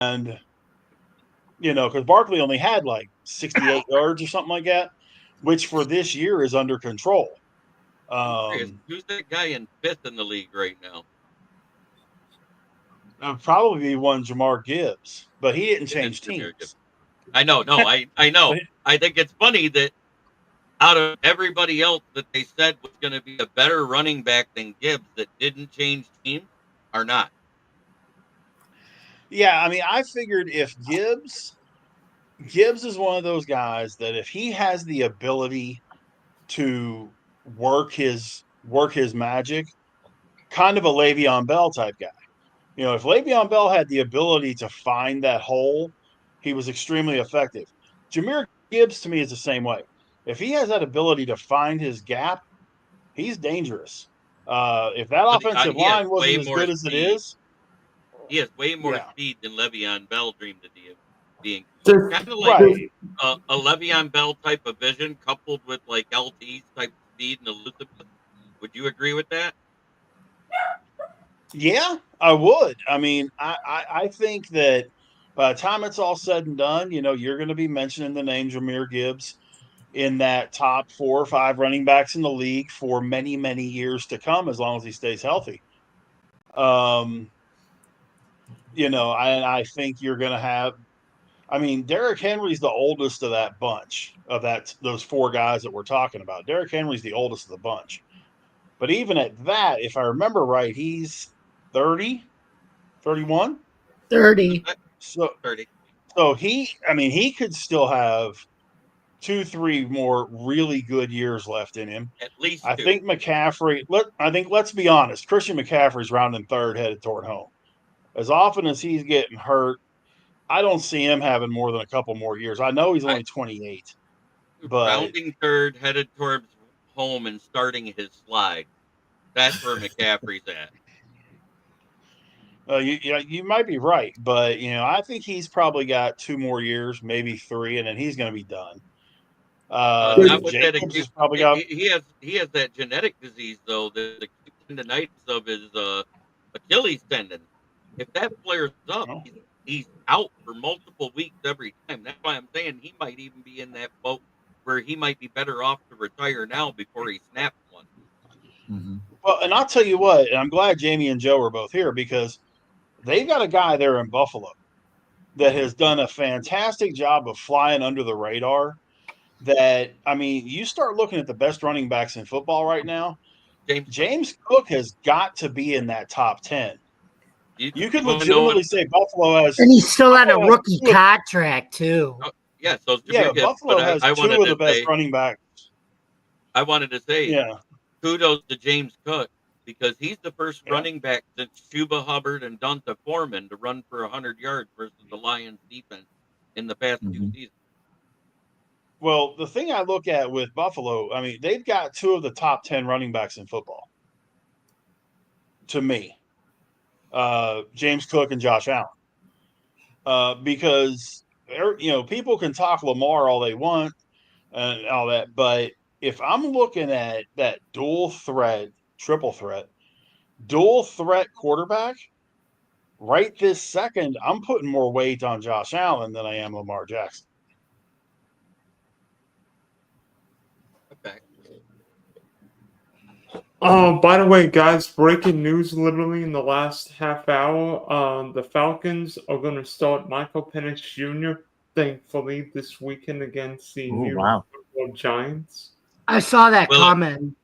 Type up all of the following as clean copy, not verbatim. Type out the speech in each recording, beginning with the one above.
and because Barkley only had like 68 yards or something like that, which for this year is under control. I'm curious, who's that guy in fifth in the league right now? Probably one Jamar Gibbs, but he didn't It is change Jahmyr Gibbs. teams. I know, no, I know. But I think it's funny that out of everybody else that they said was going to be a better running back than Gibbs that didn't change teams are not. yeah, I mean, I figured if Gibbs is one of those guys that if he has the ability to work his magic, kind of a Le'Veon Bell type guy. If Le'Veon Bell had the ability to find that hole, he was extremely effective. Jahmyr Gibbs to me is the same way. If he has that ability to find his gap, he's dangerous. If that But offensive he has line wasn't way as more good as it speed. is, He has way more yeah, speed than Le'Veon Bell dreamed of being. Just, Kind of like right. a Le'Veon Bell type of vision coupled with like LT's type speed and elusiveness. Would you agree with that? Yeah, I would. I mean, I think that by the time it's all said and done, you're going to be mentioning the name Jahmyr Gibbs in that top 4 or 5 running backs in the league for many, many years to come, as long as he stays healthy. Um, I think you're going to have. I mean, Derrick Henry's the oldest of that bunch of those 4 guys that we're talking about. Derrick Henry's the oldest of the bunch. But even at that, if I remember right, he's 30, 31. 30. So 30. he could still have 2, 3 more really good years left in him. At least I two. think McCaffrey. Let's be honest. Christian McCaffrey's rounding third, headed toward home. As often as he's getting hurt, I don't see him having more than a couple more years. I know he's I only 28, but rounding third, headed towards home and starting his slide. That's where McCaffrey's at. you might be right. But I think he's probably got 2 more years, maybe 3, and then he's going to be done. Not with that Jacobs acute. has probably got. He has that genetic disease though, the acute tendonitis of his Achilles tendon. If that flares up, Oh, he's out for multiple weeks every time. That's why I'm saying he might even be in that boat where he might be better off to retire now before he snaps one. Mm-hmm. well, and I'll tell you what. And I'm glad Jamie and Joe are both here because they've got a guy there in Buffalo that has done a fantastic job of flying under the radar. That I mean, you start looking at the best running backs in football right now. James Cook. James Cook has got to be in that top 10. You You could want to know what? legitimately say Buffalo has And he's still on a Buffalo has rookie two of, contract, too. Yeah, so it's yeah, Jahmyr but Gibbs. But Buffalo has I two wanted of to the best say, running backs. I wanted to say, Yeah, kudos to James Cook because he's the first yeah. running back since Chuba Hubbard and Donta Foreman to run for 100 yards versus the Lions defense in the past 2 seasons. Well, the thing I look at with Buffalo, I mean, they've got 2 of the top 10 running backs in football. To me, James Cook and Josh Allen, because people can talk Lamar all they want and all that, but if I'm looking at that triple threat, dual threat quarterback, right this second, I'm putting more weight on Josh Allen than I am Lamar Jackson. Okay. By the way, guys, breaking news literally in the last half hour. The Falcons are going to start Michael Penix Jr., thankfully, this weekend against the New Wow. York Giants. I saw that Will comment.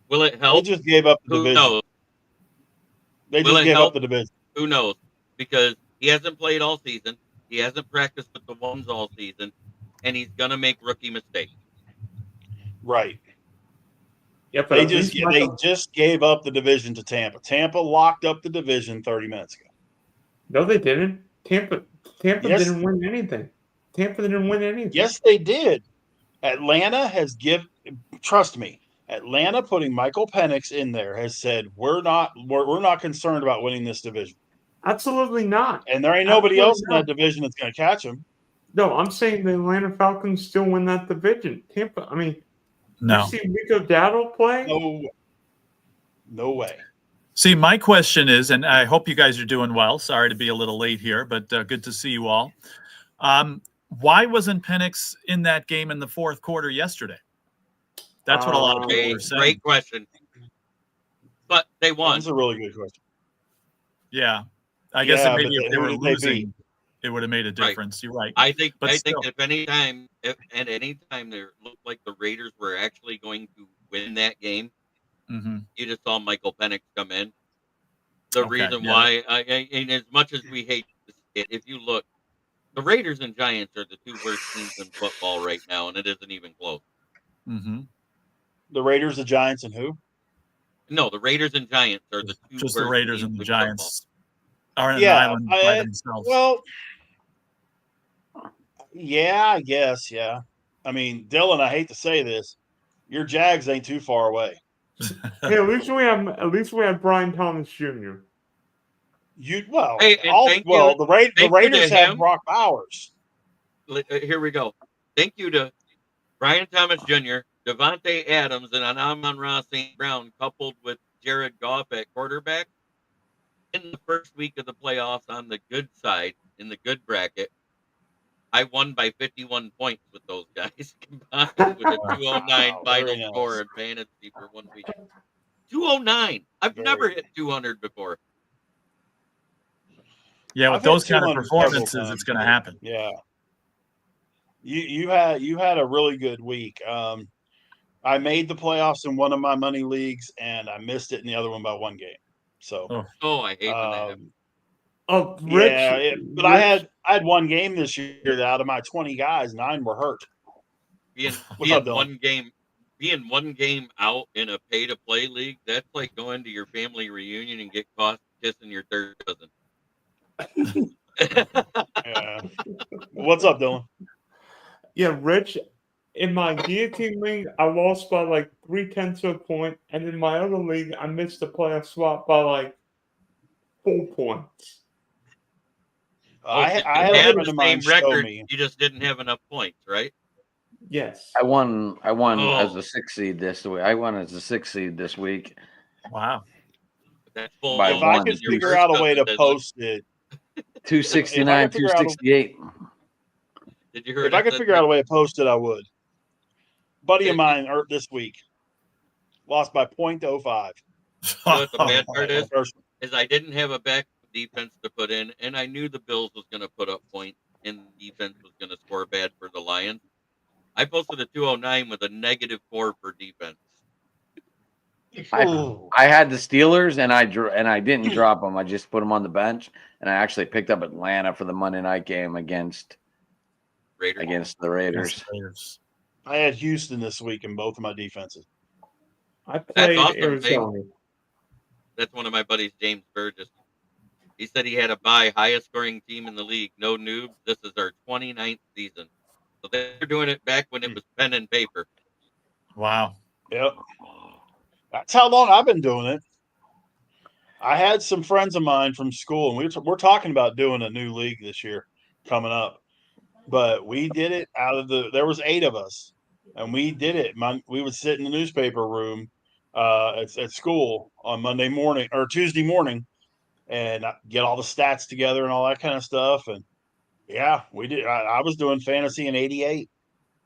will it They help? just gave up the Who division. knows? They Will just it gave up help? the division. Who knows? Because he hasn't played all season. He hasn't practiced with the ones all season, and he's gonna make rookie mistakes. Right. Yeah, but They at just least they Michael... just gave up the division to Tampa. Tampa locked up the division 30 minutes ago. No, they didn't. Tampa Yes, didn't win anything. Tampa didn't win anything. yes, they did. Atlanta has trust me. Atlanta putting Michael Penix in there has said we're not concerned about winning this division, Absolutely not. and there ain't nobody Absolutely else in not. that division that's going to catch them. No, I'm saying the Atlanta Falcons still win that division. Tampa, I mean, No. you see Rico Dowdle play? No, no way. See, my question is, and I hope you guys are doing well. Sorry to be a little late here, but good to see you all. Why wasn't Penix in that game in the fourth quarter yesterday? That's what a lot of people are saying. Great question. But they won. That's a really good question. Yeah. I guess Yeah, maybe but if they were who did they beat? losing, it would have made a difference. You're right. I think But if at any time there looked like the Raiders were actually going to win that game, you just saw Michael Penix come in. The reason why, and as much as we hate it, if you look, the Raiders and Giants are the two worst teams in football right now, and it isn't even close. The Raiders, the Giants, and who? No, the Raiders and Giants are the two Just worst the Raiders teams and the in Giants are on an Yeah, island by themselves. Well, yeah, I guess, yeah. I mean, Dylan, I hate to say this, your Jags ain't too far away. Hey, at least we have Brian Thomas Jr. The Raiders have Brock Bowers. Here we go. Thank you to Brian Thomas Jr., Devontae Adams, and Amon-Ra St. Brown, coupled with Jared Goff at quarterback. In the first week of the playoffs on the good side, in the good bracket, I won by 51 points with those guys, combined with a 209 final score in fantasy for 1 week. 209. I've never hit 200 before. Yeah, with those kind of performances, it's going to happen. Yeah. You had a really good week. I made the playoffs in one of my money leagues, and I missed it in the other one by one game. So, I hate that. But I had one game this year that out of my 20 guys, 9 were hurt. Being one game out in a pay-to-play league, that's like going to your family reunion and get caught kissing your third cousin. Yeah. What's up, Dylan? Yeah, Rich, in my guillotine league, I lost by like 0.3 of a point, and in my other league, I missed the playoff spot by like 4 points. I had the same record. You just didn't have enough points, right? Yes. I won as a 6 seed this week. I won as a 6 seed this week. Wow. That's full. If I could figure out a way to post it. 269, 268. Did you hear? If I could figure out a way to post it, I would. Buddy of mine hurt this week. Lost by 0.05. What the bad part is I didn't have a back defense to put in, and I knew the Bills was going to put up points, and the defense was going to score bad for the Lions. I posted a 209 with a -4 for defense. I had the Steelers, and I didn't drop them. I just put them on the bench, and I actually picked up Atlanta for the Monday night game against the Raiders. I had Houston this week in both of my defenses. I played Arizona. That's one of my buddies, James Burgess. He said he had a bye, highest scoring team in the league. No noob. This is our 29th season. So they're doing it back when it was pen and paper. Wow. Yep. That's how long I've been doing it. I had some friends of mine from school, and we're talking about doing a new league this year coming up. But we did it there was 8 of us, and we did it. We would sit in the newspaper room at school on Monday morning or Tuesday morning and get all the stats together and all that kind of stuff. And yeah, we did. I was doing fantasy in '88.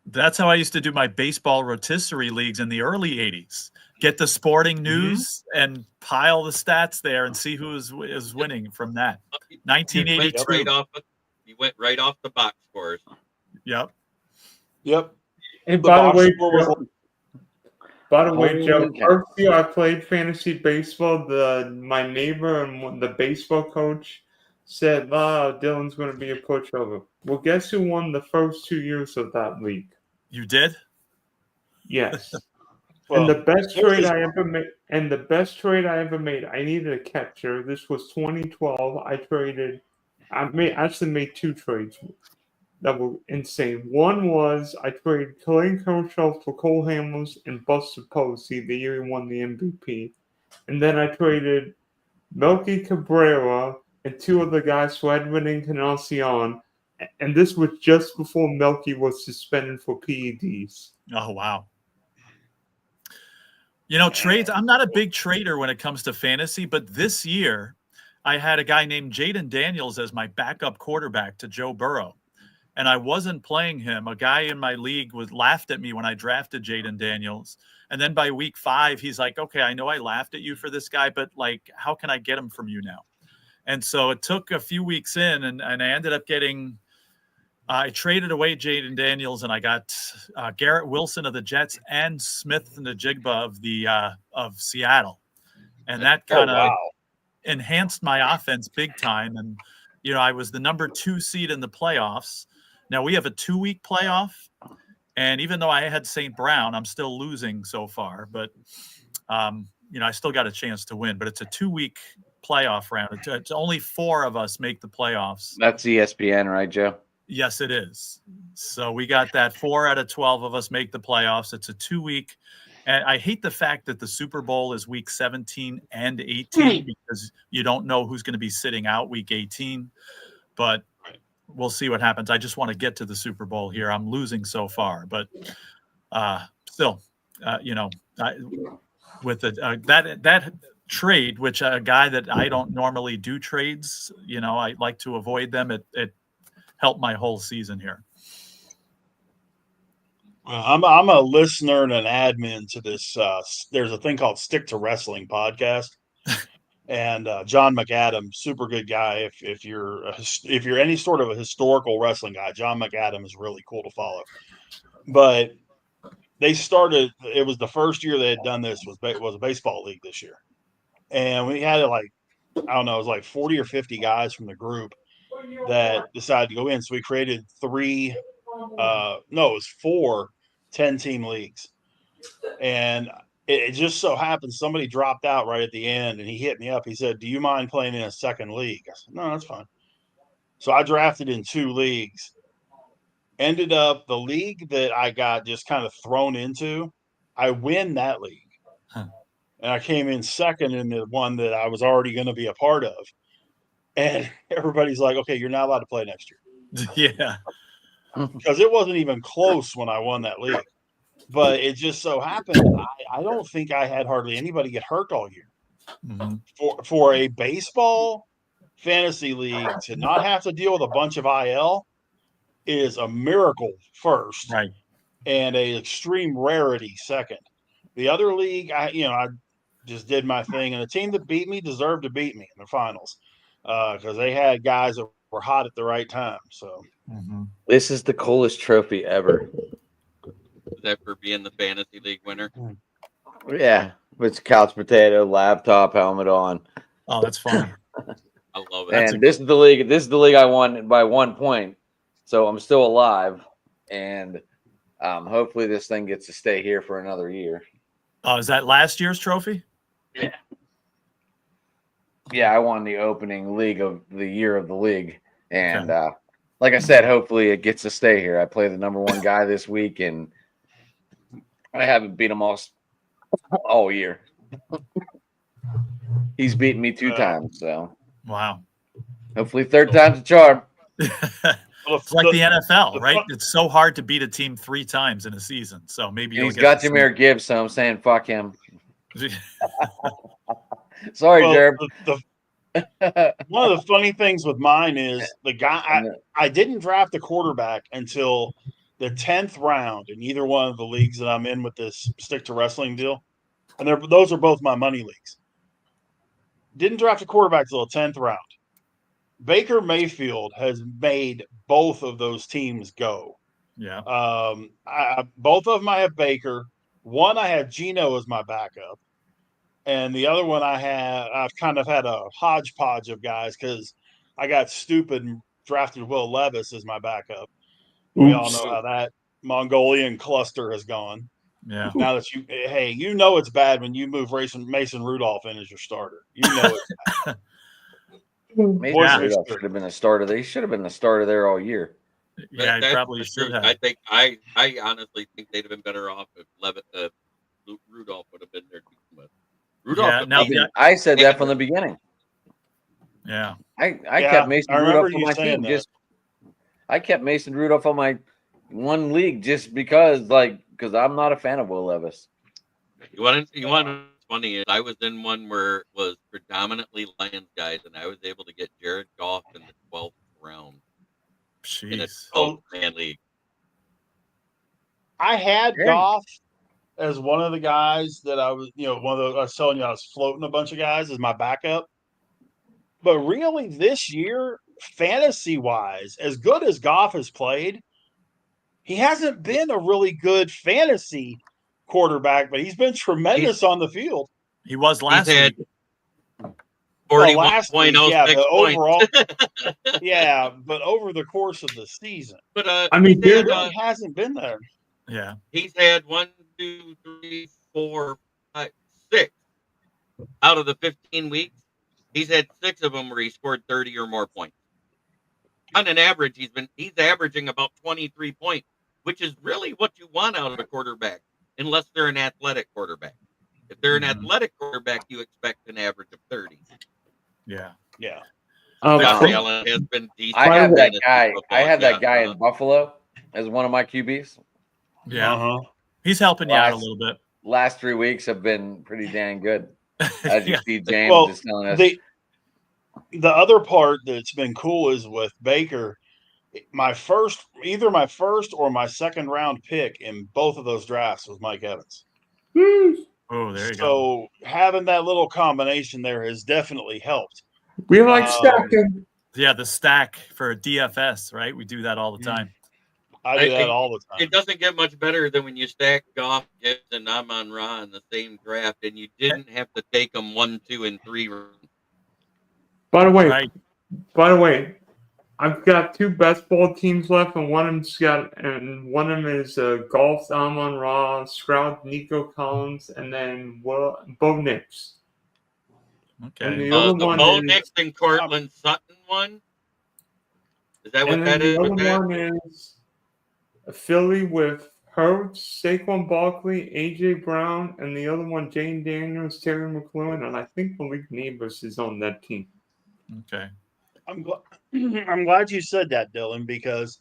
That's how I used to do my baseball rotisserie leagues in the early 80s. Get the sporting news and pile the stats there and see who is winning from that. 1982. You went right off the box scores. Yep. And by the way, Joe, first year I played fantasy baseball, my neighbor and the baseball coach said, Dylan's going to be a pushover. Well, guess who won the first 2 years of that league? You did? Yes. And the best trade I ever made, I needed a catcher. This was 2012. I actually made 2 trades that were insane. One was I traded Clayton Kershaw for Cole Hamels and Buster Posey the year he won the MVP. And then I traded Melky Cabrera and 2 other guys for Edwin Encarnacion. And this was just before Melky was suspended for PEDs. Oh, wow. Trades, I'm not a big trader when it comes to fantasy, but this year I had a guy named Jaden Daniels as my backup quarterback to Joe Burrow. And I wasn't playing him. A guy in my league laughed at me when I drafted Jaden Daniels. And then by week 5, he's like, okay, I know I laughed at you for this guy, but like, how can I get him from you now? And so it took a few weeks in, and I ended up getting I traded away Jaden Daniels, and I got Garrett Wilson of the Jets and Smith Najigba of Seattle, and that kind of enhanced my offense big time. And I was the number 2 seed in the playoffs. Now we have a 2-week playoff, and even though I had St. Brown, I'm still losing so far. But I still got a chance to win. But it's a 2-week playoff round. It's only 4 of us make the playoffs. That's ESPN, right, Joe? Yes, it is. So we got that 4 out of 12 of us make the playoffs. It's a 2-week. And I hate the fact that the Super Bowl is week 17 and 18 because you don't know who's going to be sitting out week 18. But we'll see what happens. I just want to get to the Super Bowl here. I'm losing so far, but still, with that trade, which a guy that I don't normally do trades, I like to avoid them. It helped my whole season here. I'm a listener and an admin to this. There's a thing called Stick to Wrestling podcast, and John McAdam, super good guy. If you're any sort of a historical wrestling guy, John McAdam is really cool to follow. But they started. It was the first year they had done this. Was a baseball league this year, and we had it was like 40 or 50 guys from the group that decided to go in. So we created 4 10-team leagues. And it just so happened somebody dropped out right at the end, and he hit me up. He said, do you mind playing in a second league? I said, no, that's fine. So I drafted in 2 leagues. Ended up the league that I got just kind of thrown into, I win that league. And I came in second in the one that I was already going to be a part of. And everybody's like, okay, you're not allowed to play next year. Yeah. Because it wasn't even close when I won that league. But it just so happened, I don't think I had hardly anybody get hurt all year. Mm-hmm. For a baseball fantasy league to not have to deal with a bunch of IL is a miracle first. Right. And an extreme rarity second. The other league, I just did my thing. And the team that beat me deserved to beat me in the finals. Because they had guys that were hot at the right time. So this is the coolest trophy ever. Is that for being the fantasy league winner? Yeah, with couch potato, laptop, helmet on. Oh, that's fun. I love it. And this is the league. This is the league I won by 1 point. So I'm still alive, and hopefully this thing gets to stay here for another year. Oh, is that last year's trophy? Yeah. Yeah, I won the opening league of the year of the league. And like I said, hopefully it gets to stay here. I play the number 1 guy this week, and I haven't beat him all year. He's beaten me 2 times. So wow. Hopefully 3rd time's a charm. It's like the NFL, right? It's so hard to beat a team 3 times in a season. So maybe he's got Jahmyr Gibbs, so I'm saying fuck him. Sorry, Jerb. One of the funny things with mine is the guy I didn't draft a quarterback until the 10th round in either one of the leagues that I'm in with this Stick to Wrestling deal, and those are both my money leagues. Didn't draft a quarterback till the 10th round. Baker Mayfield has made both of those teams go. Yeah. Both of them I have Baker. One I have Geno as my backup. And the other one I've kind of had a hodgepodge of guys because I got stupid and drafted Will Levis as my backup. We all know how that Mongolian cluster has gone. Yeah. Now that it's bad when you move Mason Rudolph in as your starter. You know it's bad. Mason Rudolph should have been a starter. They should have been the starter there all year. Yeah, he probably should have. I think I honestly think they'd have been better off if Rudolph would have been there. I said that from the beginning. Yeah. I kept Mason Rudolph on my team. I kept Mason Rudolph on my one league just because I'm not a fan of Will Levis. You want what's funny is I was in one where it was predominantly Lions guys, and I was able to get Jared Goff in the 12th round in a Jeez. 12-man league. I had Yeah. Goff as one of the guys that I was, I was telling you I was floating a bunch of guys as my backup. But really, this year, fantasy wise, as good as Goff has played, he hasn't been a really good fantasy quarterback, but he's been tremendous on the field. He was last had week. 41.06 but points. overall, yeah, but over the course of the season, But I mean, he's it had, really hasn't been there. Yeah. he's had 1, 2, 3, 4, 5, 6 out of the 15 weeks. He's had 6 of them where he scored 30 or more points. On an average, he's averaging about 23 points, which is really what you want out of a quarterback, unless they're an athletic quarterback. If they're an Mhm. athletic quarterback, you expect an average of 30. Yeah. Yeah. Josh from- Allen has been decent. I have that fantasy guy. football, I have yeah. that guy in Buffalo as one of my QBs. Yeah. Uh-huh. He's helping you out a Last- little bit. Last 3 weeks have been pretty dang good. As you Yeah. see, James Well, is telling us. the other part that's been cool is with Baker. Either my first or my second round pick in both of those drafts was Mike Evans. Oh, there you go. So having that little combination there has definitely helped. We like stacking. Yeah, the stack for DFS, right? We do that all the time. I do that all the time. It doesn't get much better than when you stack Goff, Gibbs, and Amon-Ra in the same draft, and you didn't have to take them 1, 2, and 3 rounds. By the way, Right. I've got 2 best ball teams left, and one of them is Golf, Amon-Ra, Stroud, Nico Collins, and then Bo Nix. And Okay. the The other one Bo is, Nix and Cortland Sutton one? Is that what and that then is? the with other that? one is a Philly with Hurts, Saquon Barkley, AJ Brown, and the other one Jane Daniels, Terry McLaurin, and I think Malik Neighbors is on that team. Okay. I'm glad you said that, Dylan, because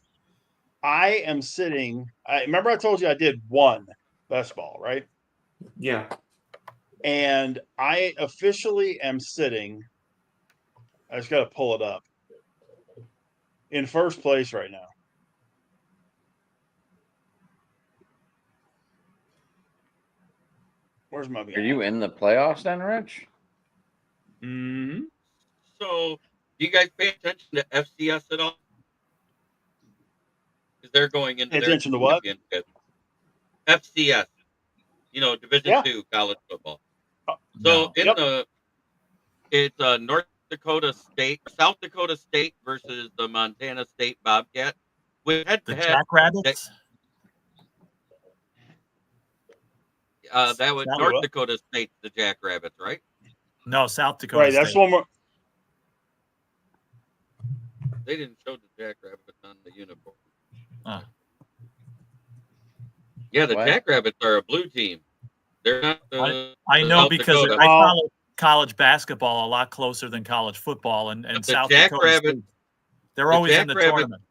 I am sitting. Remember I told you I did one best ball, right? Yeah. And I officially am sitting. I just got to pull it up. In first place right now. Where's my? Are you in the playoffs then, Rich? Mm-hmm. So, do you guys pay attention to FCS at all? Because they're going into Pay their attention to what? championship. FCS, Division Yeah. 2 college football. No. So it's North Dakota State, South Dakota State versus the Montana State Bobcat. With head The to head, Jackrabbits? that was South North what? Dakota State, the Jackrabbits, right? No, South Dakota Right. That's State. one more. They didn't show the Jackrabbits on the uniform. Huh. Yeah, the What? Jackrabbits are a blue team. They're not. I know South because Dakota. I follow college basketball a lot closer than college football, and the South Dakota Jackrabbit- State, they're always in the Jackrabbit- tournament.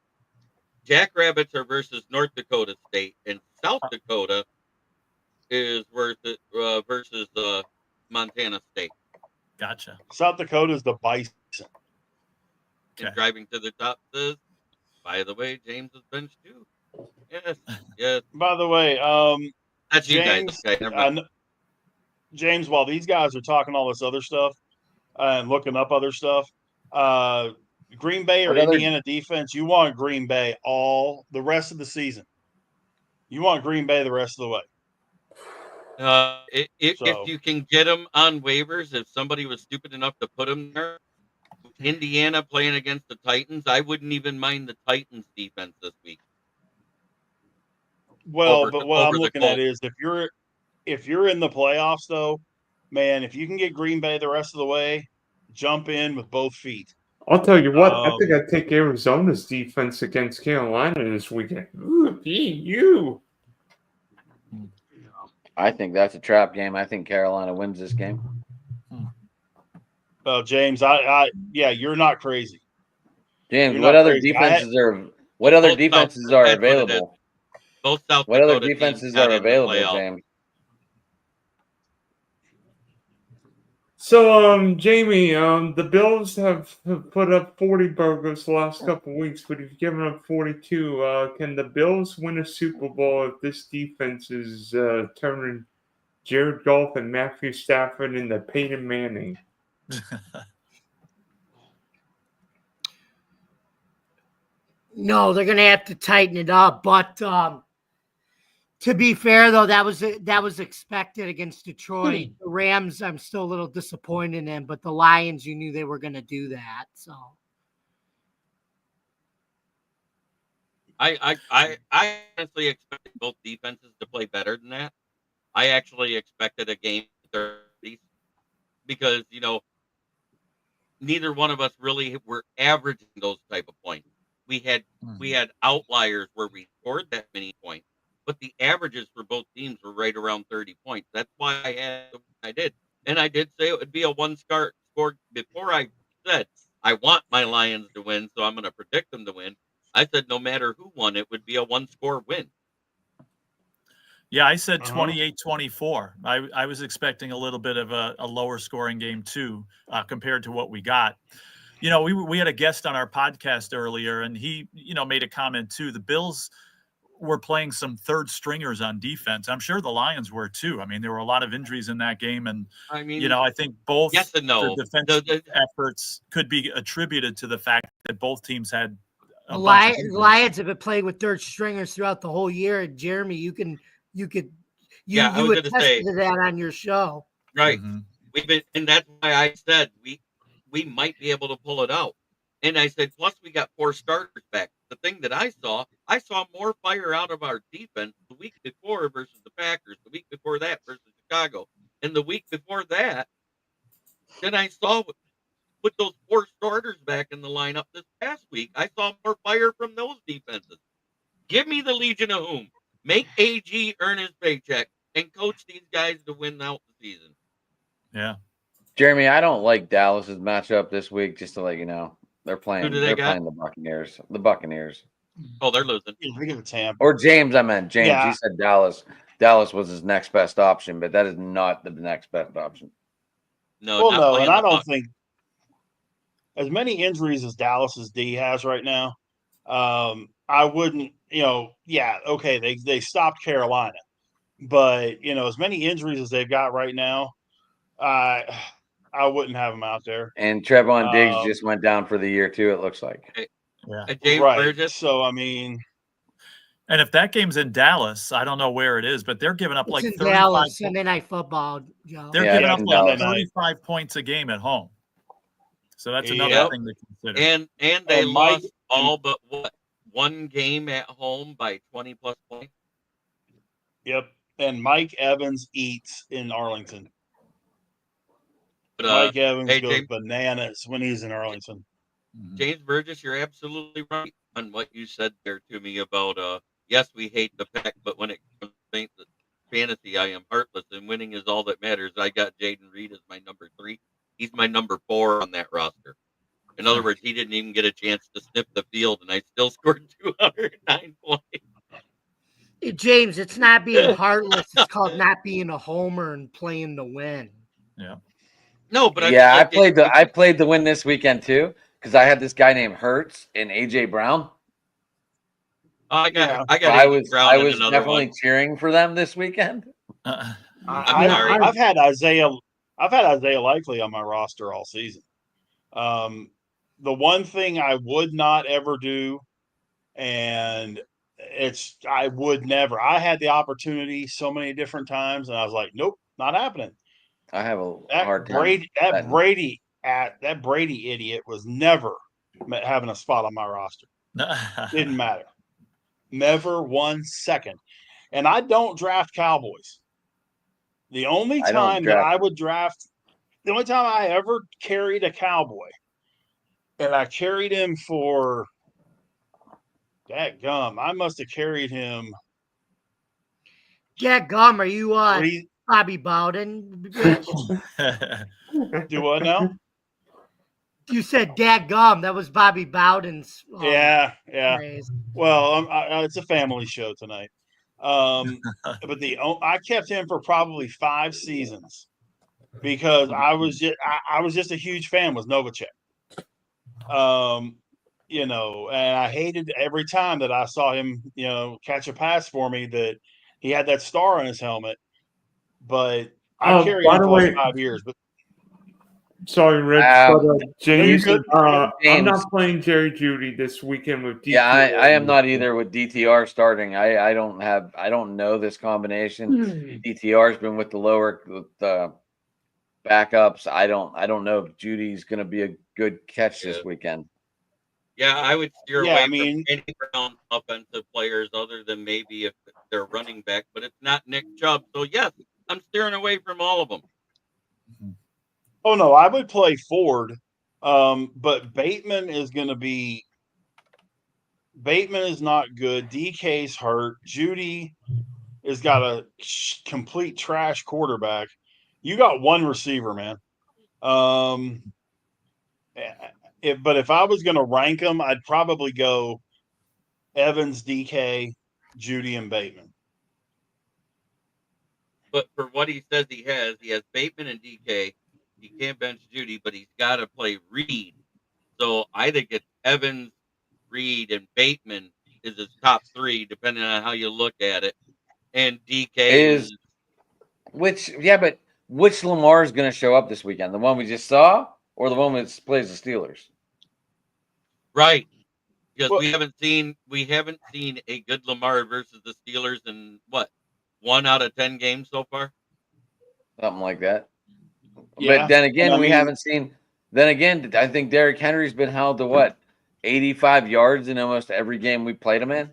Jackrabbits are versus North Dakota State, and South Dakota is versus Montana State. Gotcha. South Dakota's the Bison. And Okay. driving to the top says, by the way, James is benched too. Yes. By the way, That's you guys. James, Okay, never mind. James, while these guys are talking all this other stuff and looking up other stuff, Green Bay or What other- Indiana defense, you want Green Bay all the rest of the season. You want Green Bay the rest of the way. If So- you can get them on waivers, if somebody was stupid enough to put them there, Indiana playing against the Titans, I wouldn't even mind the Titans defense this week. Well, but what I'm over the looking at Colts. is if you're in the playoffs though, man, if you can get Green Bay the rest of the way, jump in with both feet. I'll tell you what, I Um, think I'd take Arizona's defense against Carolina this weekend. Ooh, you. I think that's a trap game. I think Carolina wins this game. Well, James, yeah, you're not crazy. James, You're what not other crazy. defenses are? What other Both defenses South- are that's what it is. available? Both South What other Dakota defenses teams got are in the available, playoffs. James? So, Jamie, the Bills have put up 40 burgers the last couple of weeks, but you've given up 42. Can the Bills win a Super Bowl if this defense is turning Jared Goff and Matthew Stafford into Peyton Manning? No, they're gonna have to tighten it up. But to be fair, though, that was expected against Detroit. The Rams, I'm still a little disappointed in, but the Lions, you knew they were gonna do that. So I honestly expected both defenses to play better than that. I actually expected a game 30s because neither one of us really were averaging those type of points. We had outliers where we scored that many points, but the averages for both teams were right around 30 points. That's why I did. And I did say it would be a one-score before I said I want my Lions to win, so I'm going to predict them to win. I said no matter who won, it would be a one-score win. Yeah, I said 28-24. I was expecting a little bit of a lower scoring game too, compared to what we got. We had a guest on our podcast earlier, and he, made a comment too. The Bills were playing some third stringers on defense. I'm sure the Lions were too. I mean, there were a lot of injuries in that game, and I think both yes and no. the defensive efforts could be attributed to the fact that both teams had the Lions have been playing with third stringers throughout the whole year. And Jeremy, you attested to that on your show, right? Mm-hmm. And that's why I said we might be able to pull it out. And I said, plus we got 4 starters back. The thing that I saw more fire out of our defense the week before versus the Packers, the week before that versus Chicago, and the week before that than I saw with those 4 starters back in the lineup this past week. I saw more fire from those defenses. Give me the Legion of Whom. Make AG earn his paycheck and coach these guys to win out the season. Yeah. Jeremy, I don't like Dallas's matchup this week, just to let you know. They're playing the Buccaneers. The Buccaneers. Oh, they're losing. Or James, I meant James. Yeah. He said Dallas. Dallas was his next best option, but that is not the next best option. No, and I don't think as many injuries as Dallas's D has right now, I wouldn't, they stopped Carolina, but as many injuries as they've got right now, I wouldn't have them out there. And Trevon Diggs just went down for the year too, it looks like. Yeah. James Burgess. So I mean, and if that game's in Dallas, I don't know where it is, but they're giving up like 35 Dallas, Sunday Night Football, Joe. They're giving up like 35 points a game at home. So that's another thing to consider. And they lost all but one game at home by 20 plus points. Yep. And Mike Evans eats in Arlington. But, Mike Evans goes bananas when he's in Arlington. James Burgess, you're absolutely right on what you said there to me about yes, we hate the Pack, but when it comes to fantasy, I am heartless, and winning is all that matters. I got Jaden Reed as my number 3. He's my number 4 on that roster. In other words, he didn't even get a chance to sniff the field, and I still scored 209 points. Hey, James, it's not being heartless. It's called not being a homer and playing to win. Yeah. No, but I played the win this weekend too because I had this guy named Hurts and AJ Brown. I was definitely cheering for them this weekend. I've had Isaiah Likely on my roster all season. The one thing I would not ever do, and I would never. I had the opportunity so many different times, and I was like, nope, not happening. I have a hard time. That Brady idiot was never having a spot on my roster. Didn't matter. Never 1 second. And I don't draft Cowboys. The only time I ever carried a Cowboy, and I carried him for dadgum, I must have carried him. Dadgum, are you Bobby Bowden? Do what now? You said dadgum. That was Bobby Bowden's. Yeah. Phrase. Well, it's a family show tonight. But I kept him for probably 5 seasons. because I was just a huge fan with Novacek. You know, and I hated every time that I saw him, you know, catch a pass for me that he had that star on his helmet. But I carried by him the for like way, 5 years. But sorry, Rich, but no, you're James, good. I'm James. not playing Jerry Judy this weekend with DTR. Yeah, I am not either with DTR starting. I don't know this combination. DTR's been with the backups. I don't know if Judy's going to be a good catch this weekend. Yeah, I would steer Yeah, away I mean- from any Brown offensive players other than maybe if they're running back, but it's not Nick Chubb. So yes, I'm steering away from all of them. Oh no, I would play Ford, but Bateman is going to be. Bateman is not good. DK's hurt. Judy has got a complete trash quarterback. You got one receiver, man. But if I was going to rank them, I'd probably go Evans, DK, Judy, and Bateman. But for what he says he has Bateman and DK. He can't bench Judy, but he's got to play Reed. So I think it's Evans, Reed, and Bateman is his top three, depending on how you look at it. And DK is which Lamar is going to show up this weekend? The one we just saw, or the one that plays the Steelers? right. Because Well- we haven't seen a good Lamar versus the Steelers in what, 1 out of 10 games so far. Something like that. Yeah, But then again, and I we mean- haven't seen. Then again, I think Derrick Henry's been held to what, 85 yards in almost every game we played him in.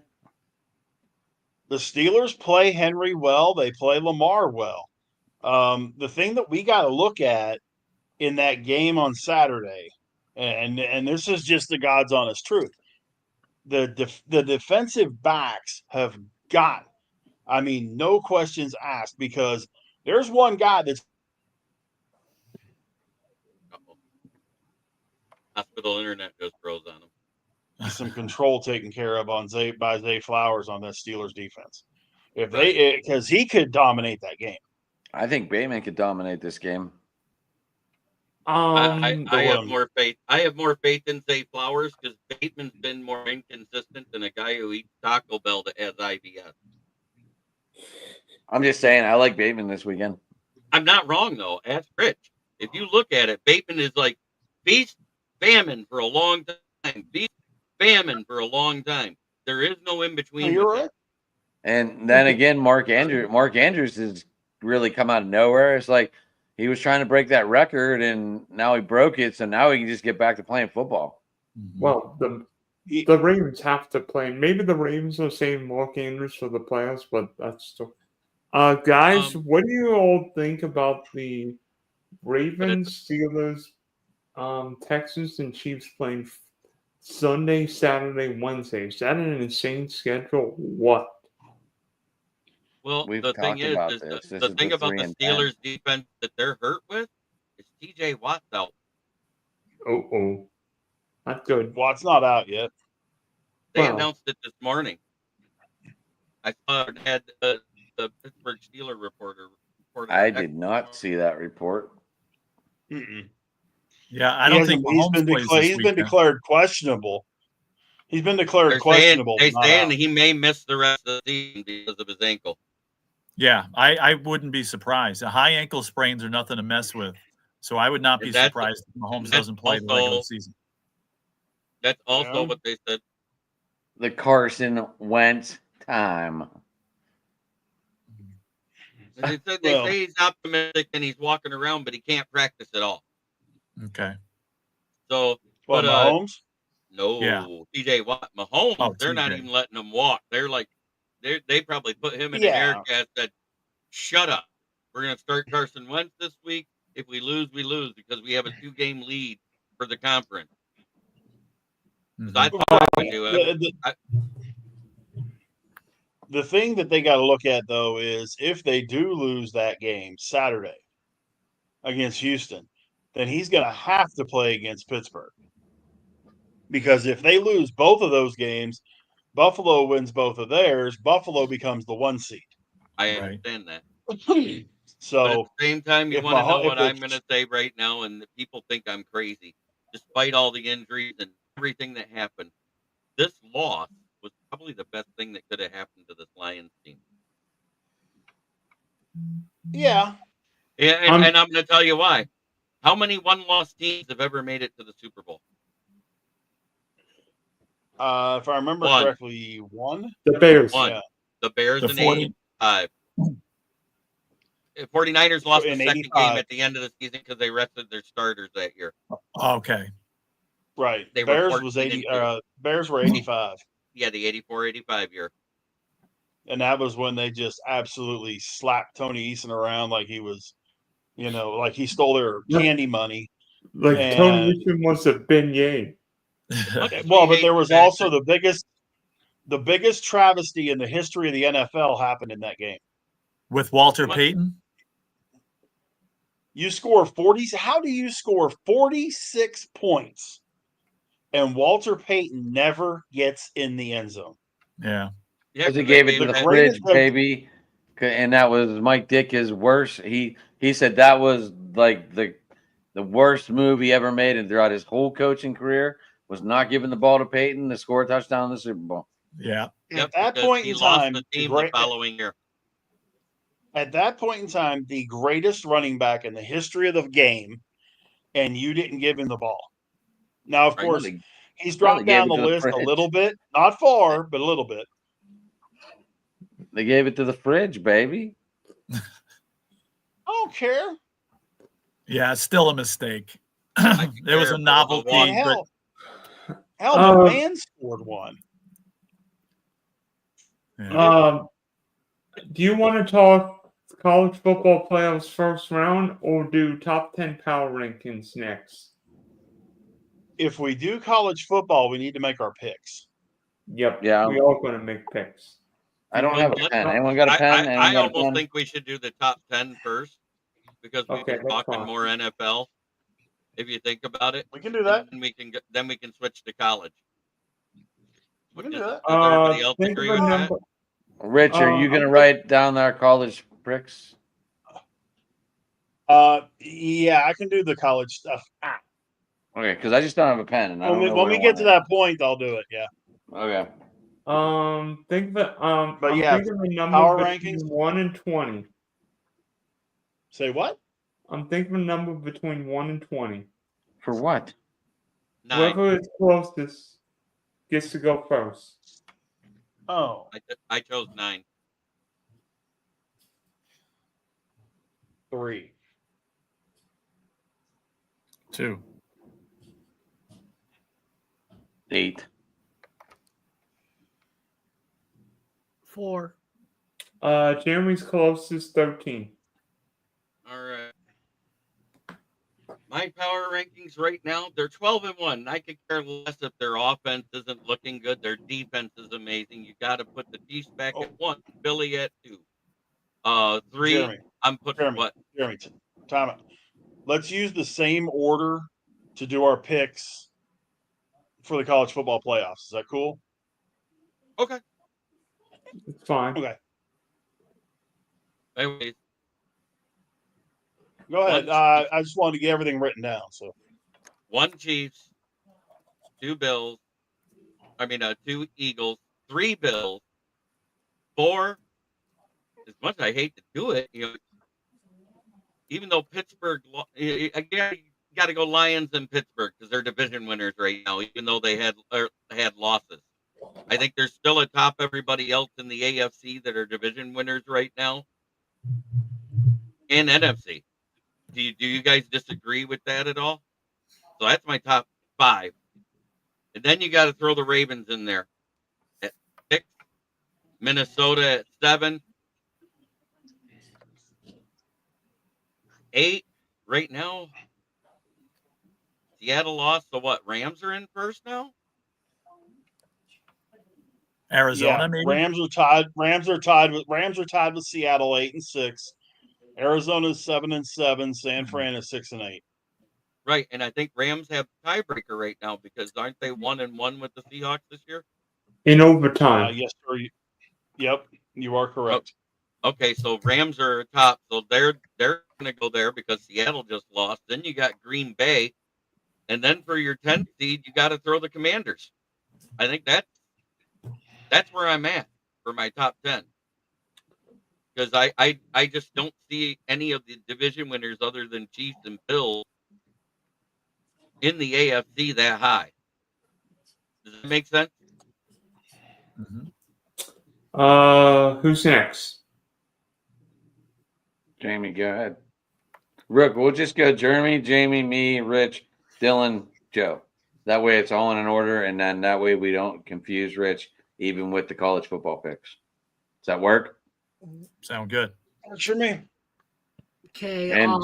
The Steelers play Henry well. They play Lamar well. The thing that we got to look at in that game on Saturday, and this is just the God's honest truth, the defensive backs have got, I mean, no questions asked, because there's one guy that's Hospital internet just froze on him. some control taken care of by Zay Flowers on that Steelers defense. Because he could dominate that game. I think Bateman could dominate this game. I have one. more faith. I have more faith in Zay Flowers because Bateman's been more inconsistent than a guy who eats Taco Bell that has IBS. I'm just saying, I like Bateman this weekend. I'm not wrong though. Ask Rich. If you look at it, Bateman is like feast, famine for a long time. Feast, famine for a long time. There is no in between. You're with right. it. And then again, Mark Andrews has really come out of nowhere. It's like he was trying to break that record, and now he broke it. So now he can just get back to playing football. Well, the Ravens have to play. Maybe the Ravens are saying Mark Andrews for the playoffs, but that's still. Guys, what do you all think about the Ravens, Steelers, Texans, and Chiefs playing Sunday, Saturday, Wednesday? Is that an insane schedule? What? Well, We've the thing talked is, about is this. the, This the is thing the about 3 the and 10. Steelers defense that they're hurt with is TJ Watt's out. Oh, not good. Watt's not out yet. They Wow. announced it this morning. I saw it had the Pittsburgh Steelers reporter. I did not see that report. Mm-mm. Yeah, I don't think Mahomes plays this he's been weekend. declared questionable. He's been declared They're questionable. saying not out. he may miss the rest of the season because of his ankle. Yeah, I wouldn't be surprised. High ankle sprains are nothing to mess with. So I would not be And that's- surprised if Mahomes that's doesn't play the also- regular season. That's also Yeah. what they said. The Carson Wentz time. They said Well- say he's optimistic and he's walking around, but he can't practice at all. Okay. So What, but, Mahomes? no, Yeah. TJ Watt, Mahomes, Oh, they're not TJ. even letting him walk. They're like, they probably put him in Yeah. an air cast that shut up. We're gonna start Carson Wentz this week. If we lose, we lose because we have a 2-game lead for the conference. 'Cause Mhm. I thought we knew it. The thing that they got to look at, though, is if they do lose that game Saturday against Houston, then he's going to have to play against Pittsburgh. Because if they lose both of those games, Buffalo wins both of theirs, Buffalo becomes the 1 seed. I Right. understand that. But at So the same time, you if want to know Mahomes, what I'm going to say right now, and the people think I'm crazy, despite all the injuries and everything that happened. This loss was probably the best thing that could have happened to this Lions team. yeah, And I'm going to tell you why. How many one-loss teams have ever made it to the Super Bowl? if I remember One. correctly, one. The Bears. One. Yeah. The Bears The in 40 85. 49ers lost the In second 85. game at the end of the season because they rested their starters that year. Okay. Right. They were Bears was 14 and 80. 2. Bears were 85, Yeah, the 84-85 year. and that was when they just absolutely slapped Tony Eason around like he was, like he stole their candy money. Like And- Tony Eason was a beignet. Much as Well, we but there hate was the fact also that- the biggest travesty in the history of the NFL happened in that game. With Walter Much- Payton? You score 40. How do you score 46 points and Walter Payton never gets in the end zone? Yeah. Yeah, Because he 'cause gave they it to the that- greatest fridge, baby. And that was Mike Ditka's worst. He said that was like the worst move he ever made, and throughout his whole coaching career was not giving the ball to Peyton to score a touchdown in the Super Bowl. Yeah. Yep, At that because point he in lost time, the the team the great- following year. At that point in time, the greatest running back in the history of the game, and you didn't give him the ball. Now, of Right, course, they he's probably dropped down gave the it to the list a fridge. little bit, not far, but a little bit. They gave it to the fridge, baby. I don't care. Yeah, it's still a mistake. I could It was care a for novelty, Well, Hell, but the man scored one. yeah. Do you want to talk college football playoffs first round or do top 10 power rankings next? If we do college football, we need to make our picks. Yep. Yeah. We are going to make picks. I don't have a Let's- pen. Anyone got a pen? Anyone I got a almost pen? think we should do the top 10 first because we've Okay, been that's talking fine. more NFL. If you think about it, We can do that. and then we can switch to college. We can do Does- that. Does everybody else Think of agree a with that? number. Rich, are you I'm going to good. write down our college pricks? Yeah, I can do the college stuff. Okay, because I just don't have a pen, and I don't know When where we I get to want that point, I'll do it. Yeah. it. Okay. Think of it. But I'm yeah, thinking of a number power between rankings? 1 and 20. Say what? I'm thinking of a number between 1 and 20. For what? 9. Whoever is closest gets to go first. Oh, I chose 9. 3. 2. 8. 4. Jeremy's closest 13. All right. My power rankings right now, they're 12-1. I could care less if their offense isn't looking good. Their defense is amazing. You got to put the Chiefs back at 1, Philly at 2. 3, Jeremy, I'm putting Jeremy. what? Jeremy, time it. Let's use the same order to do our picks for the college football playoffs. Is that cool? Okay. It's fine. Okay. Anyways, Go ahead. One- I just wanted to get everything written down. So 1 Chiefs, 2 Bills. 2 Eagles, 3 Bills, 4. As much as I hate to do it, even though Pittsburgh, you got to go Lions and Pittsburgh because they're division winners right now, even though they had losses. I think they're still atop everybody else in the AFC that are division winners right now, and NFC. Do you guys disagree with that at all? So that's my top 5, and then you got to throw the Ravens in there at 6, Minnesota at 7. 8 right now. Seattle lost, so what? Rams are in first now. Arizona, yeah, maybe? Rams are tied with Seattle 8-6. Arizona's 7-7. San Fran is 6-8. Right, and I think Rams have tiebreaker right now because aren't they 1-1 with the Seahawks this year? In overtime. Yes, sir. Yep, you are correct. Okay, so Rams are top, so they're gonna go there because Seattle just lost. Then you got Green Bay, and then for your 10th seed, you got to throw the Commanders. I think that's where I'm at for my top 10 because I just don't see any of the division winners other than Chiefs and Bills in the AFC that high. Does that make sense? Mhm. Who's next? Jamie, go ahead. Rook, we'll just go Jeremy, Jamie, me, Rich, Dylan, Joe. That way it's all in an order, and then that way we don't confuse Rich even with the college football picks. Does that work? Sound good. Works for me. Okay. And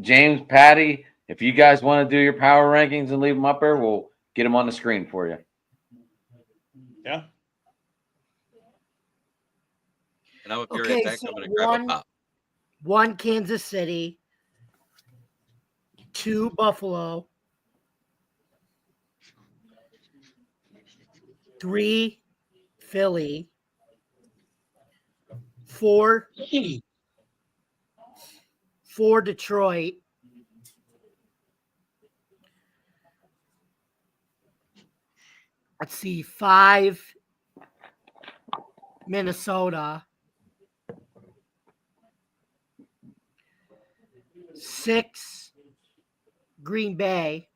James, Patty, if you guys want to do your power rankings and leave them up there, we'll get them on the screen for you. Yeah. And I'll be right Okay, back. so I'm gonna grab a pop. 1 Kansas City, 2 Buffalo, 3 Philly, 4 Detroit, 5 Minnesota, 6 Green Bay,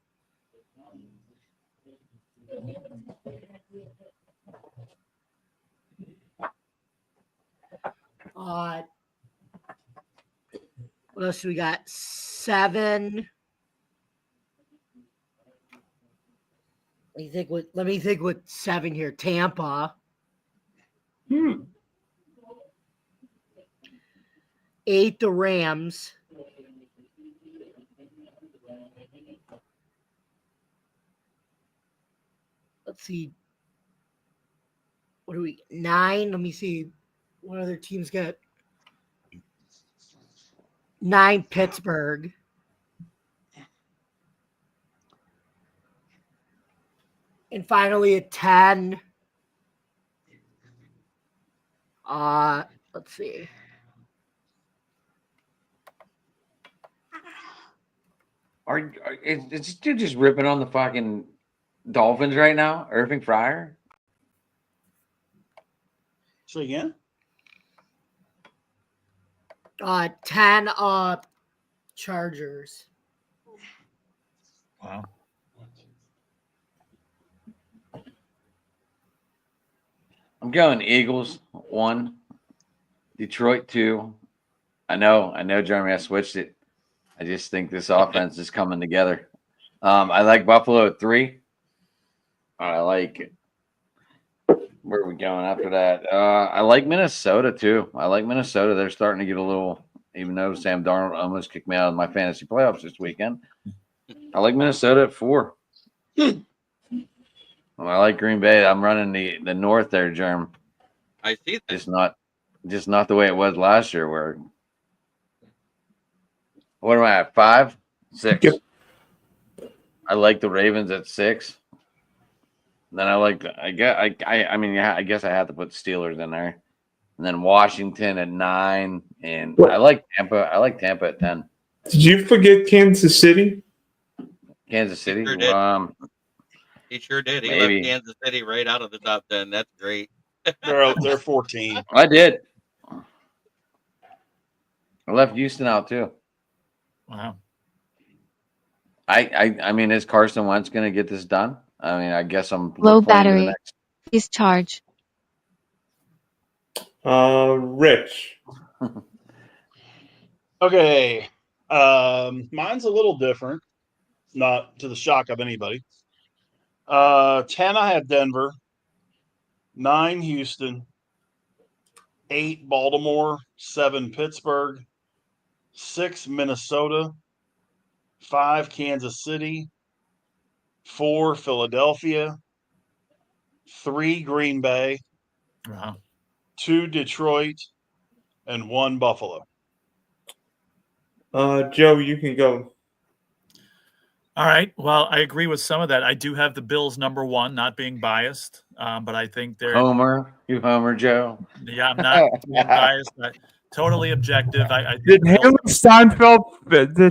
'What else do we got? 7. Let me think with 7 here. Tampa. 8 the Rams. Let's see. What do we 9? Let me see. What other teams got? 9 Pittsburgh. And finally at 10. Let's see. Is this dude just ripping on the fucking Dolphins right now? Irving Fryer? So again, 10 Chargers. Wow. I'm going Eagles 1, Detroit 2. I know, Jeremy, I switched it. I just think this offense is coming together. I like Buffalo at 3. I like where are we going after that? I like Minnesota too. I like Minnesota. They're starting to get a little, even though Sam Darnold almost kicked me out of my fantasy playoffs this weekend. I like Minnesota at 4. Well, I like Green Bay. I'm running the north there, Germ. I see that. Just not the way it was last year. Where what am I at? 5, 6. Yep. I like the Ravens at 6. Then I guess I have to put Steelers in there, and then Washington at 9, and What? I like Tampa. I like Tampa at 10. Did you forget Kansas City? Kansas City. Sure did. He sure did. He Maybe. left Kansas City right out of the top 10. That's great. they're 14. I did. I left Houston out too. Wow. I mean, is Carson Wentz going to get this done? I mean, I guess I'm Low forward to the battery. next- Please charge. Rich. Okay. Mine's a little different, not to the shock of anybody. 10, I have Denver. 9, Houston. 8, Baltimore. 7, Pittsburgh. 6, Minnesota. 5, Kansas City. 4, Philadelphia. 3, Green Bay. Wow. 2, Detroit. And 1, Buffalo. Joe, you can go. All right. Well, I agree with some of that. I do have the Bills #1, not being biased, but I think they're. Homer, you Homer Joe. Yeah, I'm not being biased. Totally objective. I think Did the Bills.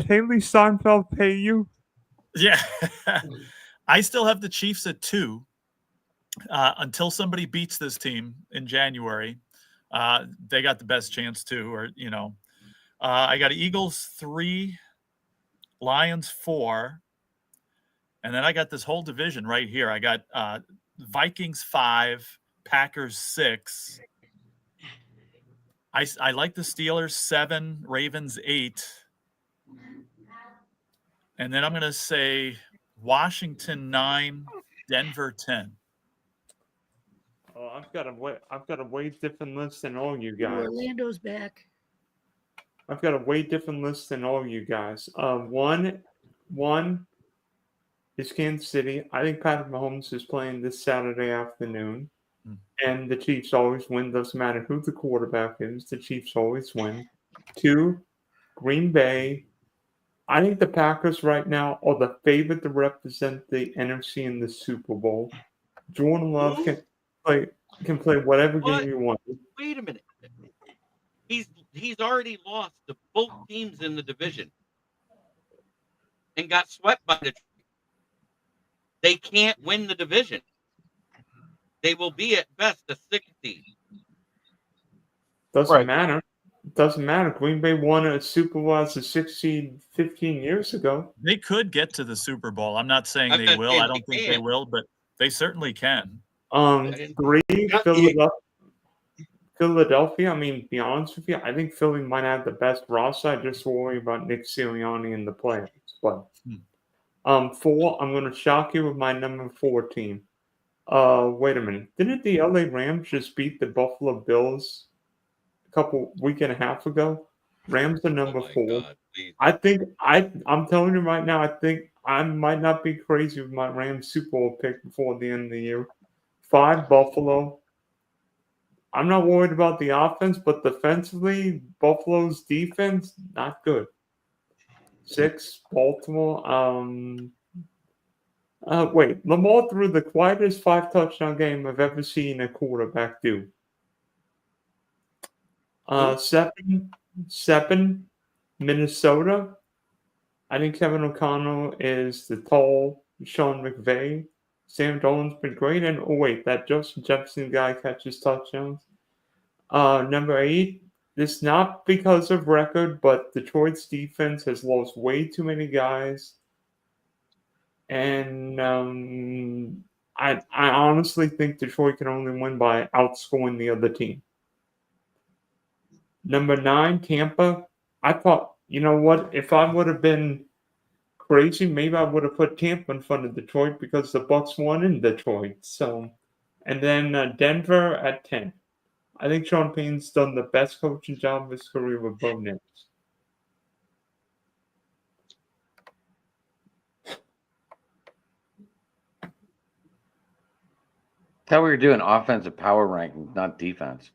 Haley Steinfeld pay you? Yeah, I still have the Chiefs at 2 until somebody beats this team in January. They got the best chance too, or I got Eagles 3, Lions 4, and then I got this whole division right here. I got Vikings 5, Packers 6. I like the Steelers 7, Ravens 8, and then I'm going to say Washington 9, Denver 10. Oh, I've got a way different list than all you guys. Orlando's back. I've got a way different list than all you guys. One is Kansas City. I think Patrick Mahomes is playing this Saturday afternoon, and the Chiefs always win. Doesn't matter who the quarterback is. The Chiefs always win. 2, Green Bay. I think the Packers right now are the favorite to represent the NFC in the Super Bowl. Jordan Love can play whatever game you want. Wait a minute. He's already lost to both teams in the division and got swept by Detroit. They can't win the division. They will be at best a 6 seed. Doesn't matter. Doesn't matter. Green Bay won a Super Bowl as a 6 seed 15 years ago. They could get to the Super Bowl. I'm not saying they will. I don't think they will, but they certainly can. 3, Philadelphia. I mean, to be honest with you, I think Philly might have the best roster. I just worry about Nick Sirianni and the players. But 4, I'm going to shock you with my number 4 team. Wait a minute. Didn't the LA Rams just beat the Buffalo Bills a week and a half ago? Rams are number 4. God, I think I'm telling you right now, I think I might not be crazy with my Rams Super Bowl pick before the end of the year. 5, Buffalo. I'm not worried about the offense, but defensively, Buffalo's defense, not good. 6, Baltimore. Wait, Lamar threw the quietest 5-touchdown game I've ever seen a quarterback do. 7, Minnesota. I think Kevin O'Connell is the tall Sean McVay. Sam Darnold's been great. And that Justin Jefferson guy catches touchdowns. Number 8, this not because of record, but Detroit's defense has lost way too many guys. And I honestly think Detroit can only win by outscoring the other team. Number 9, Tampa. I thought, you know what? If I would have been crazy, maybe I would have put Tampa in front of Detroit because the Bucs won in Detroit. So, and then Denver at 10. I think Sean Payton's done the best coaching job of his career with Bo Nix. Thought we were doing offensive power rankings, not defense.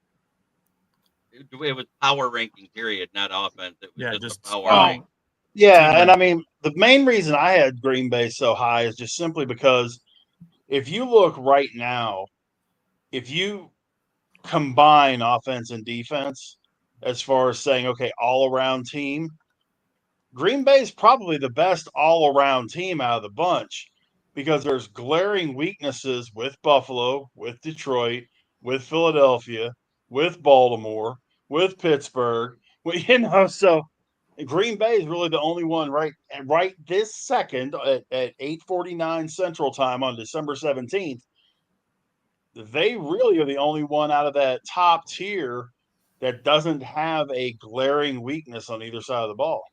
It was power ranking, period, not offense. It was just power Oh, ranking. yeah, and I mean, the main reason I had Green Bay so high is just simply because if you look right now, if you combine offense and defense, as far as saying, okay, all-around team, Green Bay is probably the best all-around team out of the bunch because there's glaring weaknesses with Buffalo, with Detroit, with Philadelphia, with Baltimore, with Pittsburgh. So Green Bay is really the only one right this second at 8:49 Central Time on December 17th. They really are the only one out of that top tier that doesn't have a glaring weakness on either side of the ball.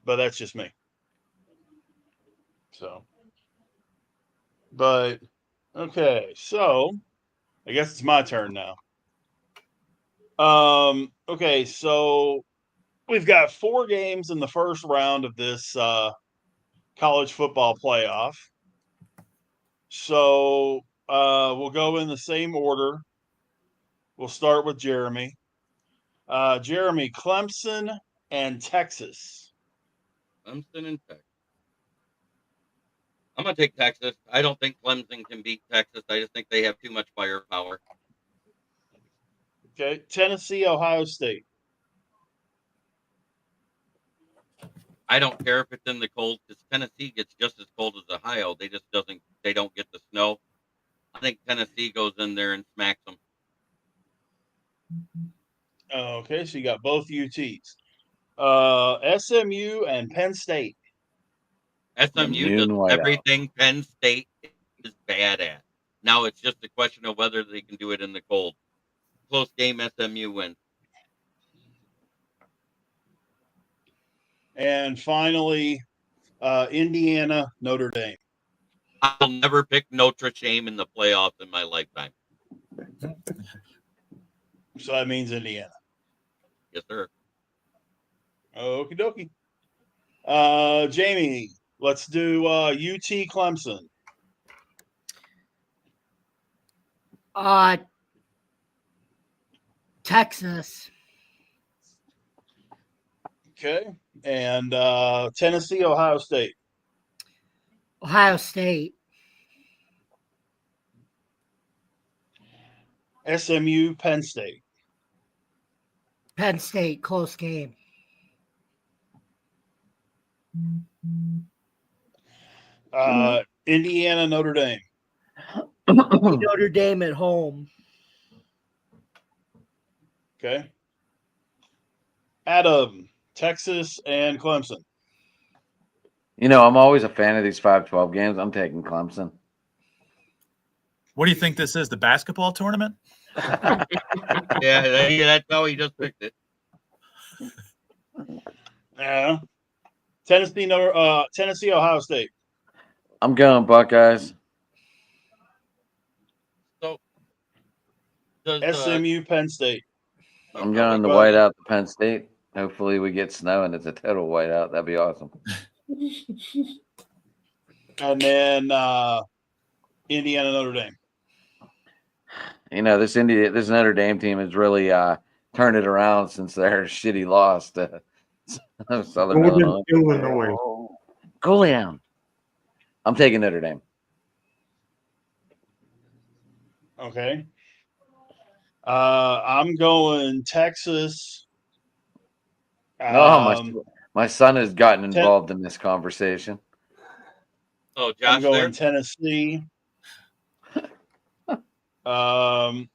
But that's just me. So, but okay, so I guess it's my turn now. Okay, so we've got 4 games in the first round of this college football playoff. So we'll go in the same order. We'll start with Jeremy. Jeremy, Clemson and Texas. Clemson and Texas. I'm going to take Texas. I don't think Clemson can beat Texas. I just think they have too much firepower. Okay. Tennessee, Ohio State. I don't care if it's in the cold because Tennessee gets just as cold as Ohio. They don't get the snow. I think Tennessee goes in there and smacks them. Okay, so you got both UTs. SMU and Penn State. SMU Noon does whiteout. everything Penn State is bad at. Now it's just a question of whether they can do it in the cold. Close game, SMU wins. And finally, Indiana, Notre Dame. I'll never pick Notre Dame in the playoffs in my lifetime. So that means Indiana. Yes, sir. Okie dokie. Jamie, let's do UT Clemson. Texas. Okay. And Tennessee, Ohio State. Ohio State. SMU, Penn State. Penn State, close game. Indiana, Notre Dame. Notre Dame at home. Okay. Adam, Texas and Clemson. You know, I'm always a fan of these 5-12 games. I'm taking Clemson. What do you think this is? The basketball tournament? Yeah, that's how he just picked it. Yeah. Tennessee, Ohio State. I'm going Buckeyes. So, does, SMU, Penn State. I'm going to whiteout to Penn State. Hopefully we get snow and it's a total whiteout. That'd be awesome. And then Indiana, Notre Dame. You know, this Notre Dame team has really turned it around since their shitty loss to Southern Northern Illinois. Illinois. Go down. I'm taking Notre Dame. Okay. I'm going Texas. My son has gotten involved in this conversation. Oh, Josh, I'm going there. Tennessee. I'm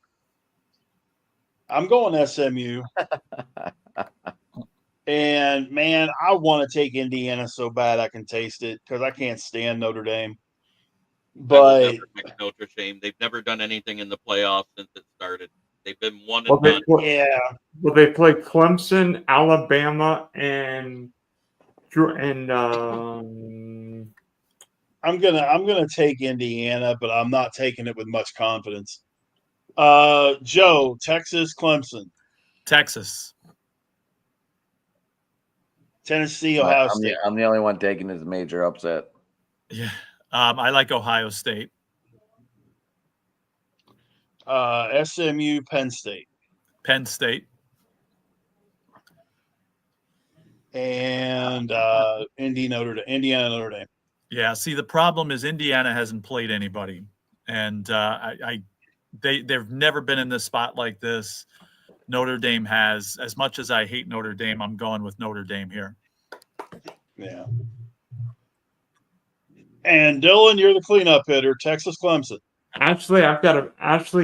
going SMU. And man, I want to take Indiana so bad I can taste it because I can't stand Notre Dame. But Notre Dame, they've never done anything in the playoffs since it started. They've been one Well, and done. yeah, Well, they play Clemson, Alabama, and I'm gonna take Indiana, but I'm not taking it with much confidence. Joe, Texas, Clemson, Texas. Tennessee, Ohio State. I'm the only one taking this major upset. Yeah. I like Ohio State. SMU, Penn State, Penn State. and Indiana, Notre Dame. Yeah. See, the problem is Indiana hasn't played anybody, and they've never been in this spot like this. Notre Dame has. As much as I hate Notre Dame, I'm going with Notre Dame here. Yeah. And Dylan, you're the cleanup hitter. Texas, Clemson. Actually,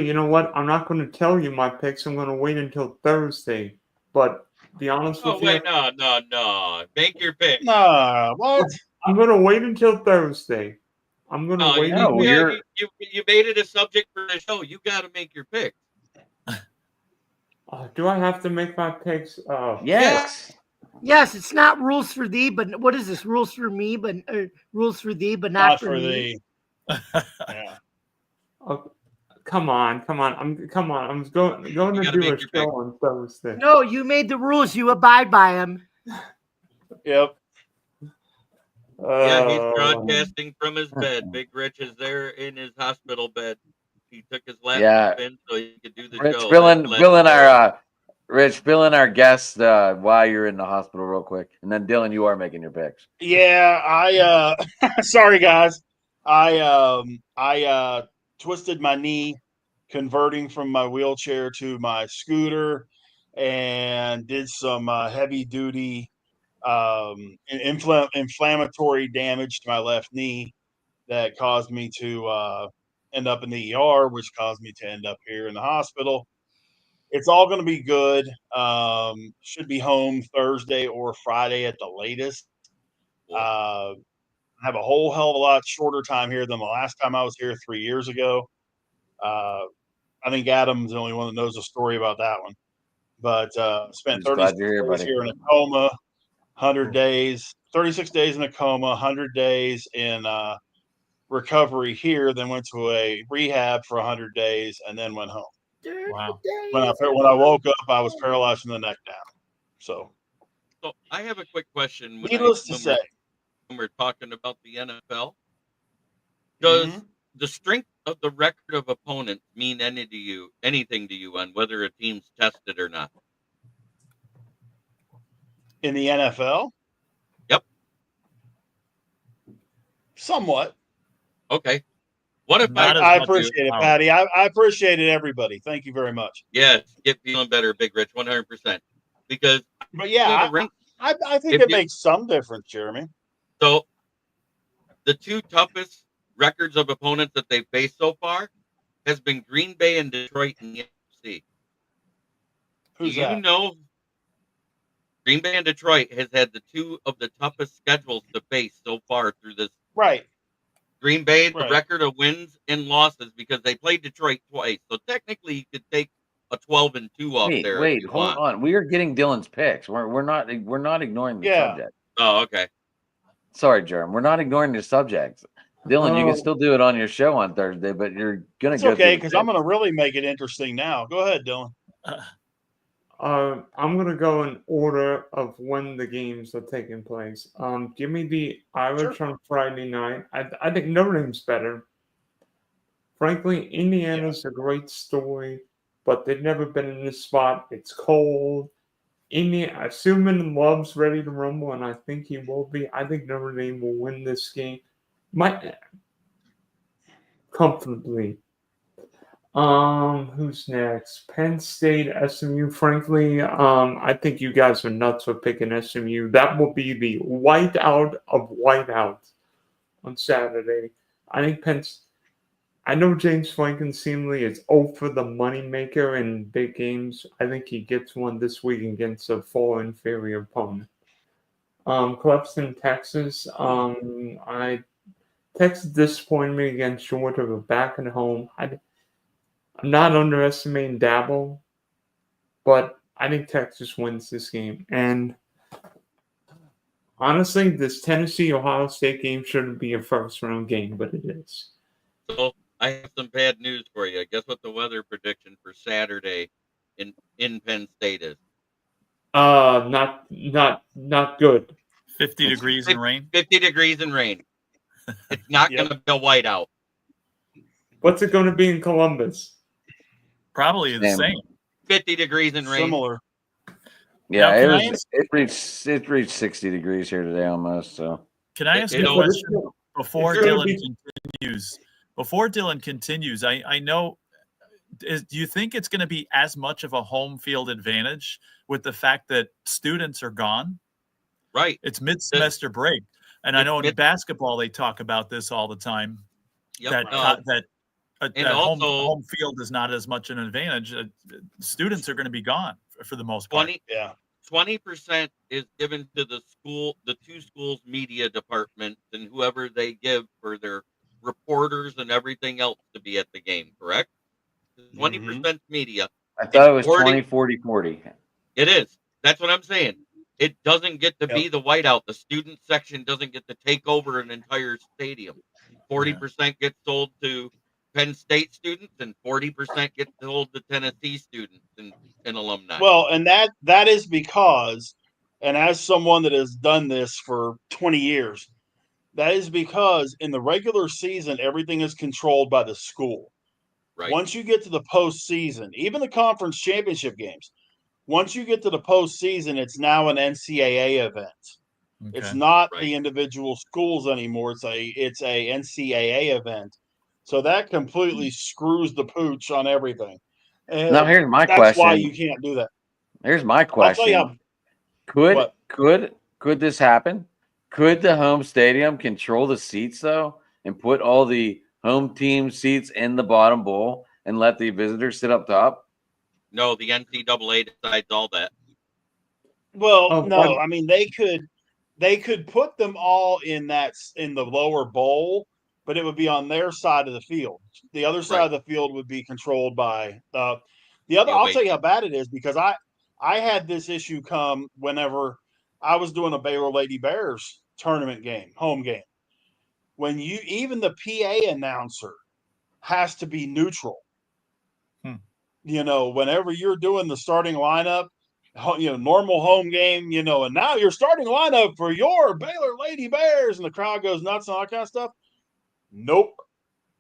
you know what? I'm not going to tell you my picks. I'm going to wait until Thursday. But be honest with Oh, wait, you, no. Make your pick. Nah, what? I'm going to wait until Thursday. I'm going to No, wait. you made it a subject for the show. You got to make your pick. Do I have to make my picks? Yes. Yes, it's not rules for thee, but what is this? Rules for me, but rules for thee, but not for me. Yeah. Oh, come on. I'm going to do a show on Thursday. No, you made the rules. You abide by them. Yep. Yeah, he's broadcasting from his bed. Big Rich is there in his hospital bed. He took his laptop in so he could do the Rich show. filling Rich, fill in our guest while you're in the hospital real quick. And then Dylan, you are making your picks. Yeah, I sorry guys. I twisted my knee converting from my wheelchair to my scooter and did some heavy duty inflammatory damage to my left knee that caused me to end up in the ER, which caused me to end up here in the hospital. It's all going to be good. Should be home Thursday or Friday at the latest. Uh, have a whole hell of a lot shorter time here than the last time I was here 3 years ago. I think Adam's the only one that knows the story about that one. But spent Just glad 36 you're here, days buddy. here in a coma, 100 days, 36 days in a coma, 100 days in recovery here, then went to a rehab for 100 days and then went home. Wow. When I woke up, I was paralyzed from the neck down. So, I have a quick question. needless to say, When we're talking about the NFL, does the strength of the record of opponents mean anything to you on whether a team's tested or not? in the NFL, Yep. somewhat. Okay. What if Not I as much appreciate it, as- Patty. I appreciate it, everybody. Thank you very much. Yes, get feeling better, Big Rich, 100%. Because But yeah, I think it makes some difference, Jeremy. So the two toughest records of opponents that they've faced so far has been Green Bay and Detroit in the NFC. Who's Do you that? know Green Bay and Detroit has had the two of the toughest schedules to face so far through this. Right. Green Bay, the Right. record of wins and losses because they played Detroit twice. So technically you could take a 12-2 off there. Wait, hold on. We are getting Dylan's picks. We're not ignoring the subject. Oh, okay. Sorry, Jerem. We're not ignoring the subjects. Dylan, you can still do it on your show on Thursday, but you're gonna It's go. okay because I'm going to really make it interesting now. Go ahead, Dylan. I'm gonna go in order of when the games are taking place. Give me the Irish on Friday night. I think Notre Dame's better. Frankly, Indiana's a great story, but they've never been in this spot. It's cold. Assuming Love's ready to rumble, and I think he will be. I think Notre Dame will win this game. Comfortably. Who's next? Penn State, SMU. Frankly, I think you guys are nuts for picking SMU. That will be the whiteout of whiteouts on Saturday. I think I know James Franklin seemingly is for the moneymaker in big games. I think he gets one this week against a far inferior opponent. Clemson, Texas. Texas disappointed me against Georgia, but back at home. I'm not underestimating Dabble, but I think Texas wins this game. And honestly, this Tennessee-Ohio State game shouldn't be a first-round game, but it is. So I have some bad news for you. Guess what the weather prediction for Saturday in Penn State is? Not good. 50 degrees and rain. 50 degrees and rain. It's not going to be a whiteout. What's it going to be in Columbus? Probably the same. 50 degrees and rain. Similar. Yeah, Now, it reached 60 degrees here today almost. So can I ask you a question before Dylan continues? Before Dylan continues, I know. Do you think it's going to be as much of a home field advantage with the fact that students are gone? Right. It's mid-semester break, and I know in basketball they talk about this all the time. Yep. That home field is not as much an advantage. Students are going to be gone for the most part. 20% is given to the two schools' media departments and whoever they give for their reporters and everything else to be at the game, correct? 20% media. I thought it was 20, 40, 40. It is. That's what I'm saying. It doesn't get to be the whiteout. The student section doesn't get to take over an entire stadium. 40% gets sold to Penn State students and 40% gets sold to Tennessee students and alumni. Well, and that is because, and as someone that has done this for 20 years, that is because in the regular season, everything is controlled by the school. Right. Once you get to the postseason, even the conference championship games, once you get to the postseason, it's now an NCAA event. It's Okay. not Right. the individual schools anymore. It's a NCAA event. So that completely screws the pooch on everything. And Now here's my that's why question. you can't do that. Here's my I'll tell you question. how. Could this happen? Could the home stadium control the seats though and put all the home team seats in the bottom bowl and let the visitors sit up top? No, the NCAA decides all that. Well, Oh, no, I mean they could put them all in the lower bowl, but it would be on their side of the field. The other side Right. of the field would be controlled by the other. The I'll away tell you how team. bad it is because I had this issue come whenever I was doing a Baylor Lady Bears tournament game, home game. When even the PA announcer has to be neutral. Whenever you're doing the starting lineup, normal home game, and now your starting lineup for your Baylor Lady Bears, and the crowd goes nuts and all that kind of stuff. Nope.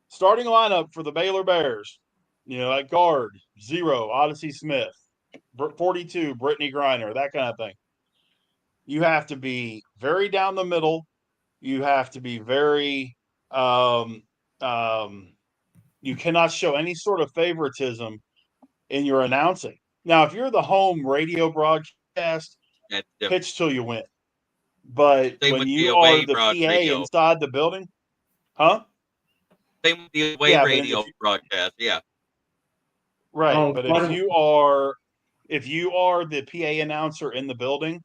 Starting lineup for the Baylor Bears, at guard, 0, Odyssey Smith, 42, Brittany Griner, that kind of thing. You have to be very down the middle. You have to be very, you cannot show any sort of favoritism in your announcing. Now, if you're the home radio broadcast, That's different. pitch till you win. But Same when with the you away are the PA radio. inside the building, huh? Same with the away Yeah, but radio broadcast. Yeah. Right. Oh, But by if the- you are the PA announcer in the building,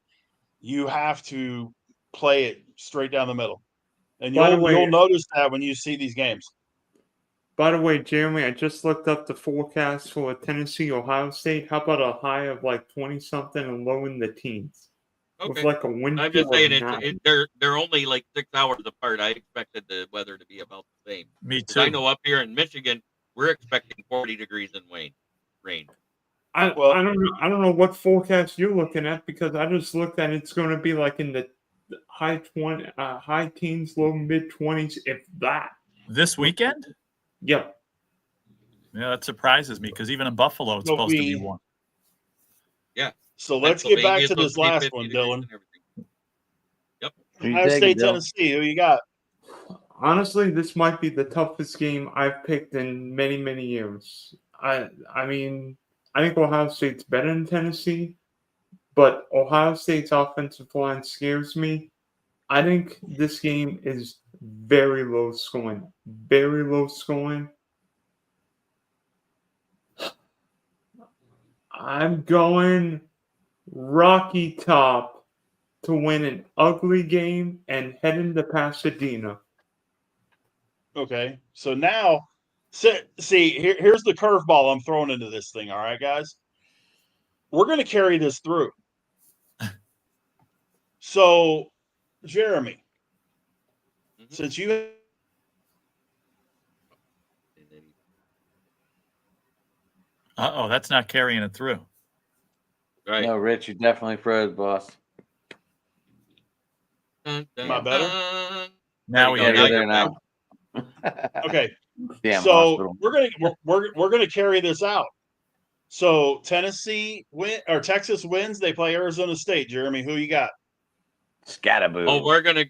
you have to play it straight down the middle. And By the way- you'll notice that when you see these games. By the way, Jeremy, I just looked up the forecast for Tennessee, Ohio State. How about a high of like 20 something and low in the teens? With Okay. like a wind I'm chill just saying of 9. they're only like 6 hours apart. I expected the weather to be about the same. Me 'Cause I too. know up here in Michigan, we're expecting 40 degrees and rain. I Well- I don't know what forecast you're looking at because I just looked at it's going to be like in the high teens, low mid 20s, if that. This weekend? Yeah. Yeah, that surprises me because even in Buffalo, it's So supposed to be we- warm. So let's get back Pennsylvania's to this supposed to be last 50 one, degrees Dylan. and everything. Who you Ohio taking, State, Bill? Tennessee. Who you got? Honestly, this might be the toughest game I've picked in many, many years. I mean, I think Ohio State's better than Tennessee, but Ohio State's offensive line scares me. I think this game is very low scoring. Very low scoring. I'm going Rocky Top to win an ugly game and head into Pasadena. Okay. So now, see, here's the curveball I'm throwing into this thing. All right, guys. We're going to carry this through. So, Jeremy, Mhm. since you Uh-oh, that's not carrying it through. Right. No, Rich, you definitely froze, boss. Dun, dun, Am I better? dun. Now we There Yeah, you hear go. you're you. there now. okay. Damn So hospital. we're gonna carry this out. So Texas wins. They play Arizona State. Jeremy, who you got? Scattaboo. Oh, we're gonna.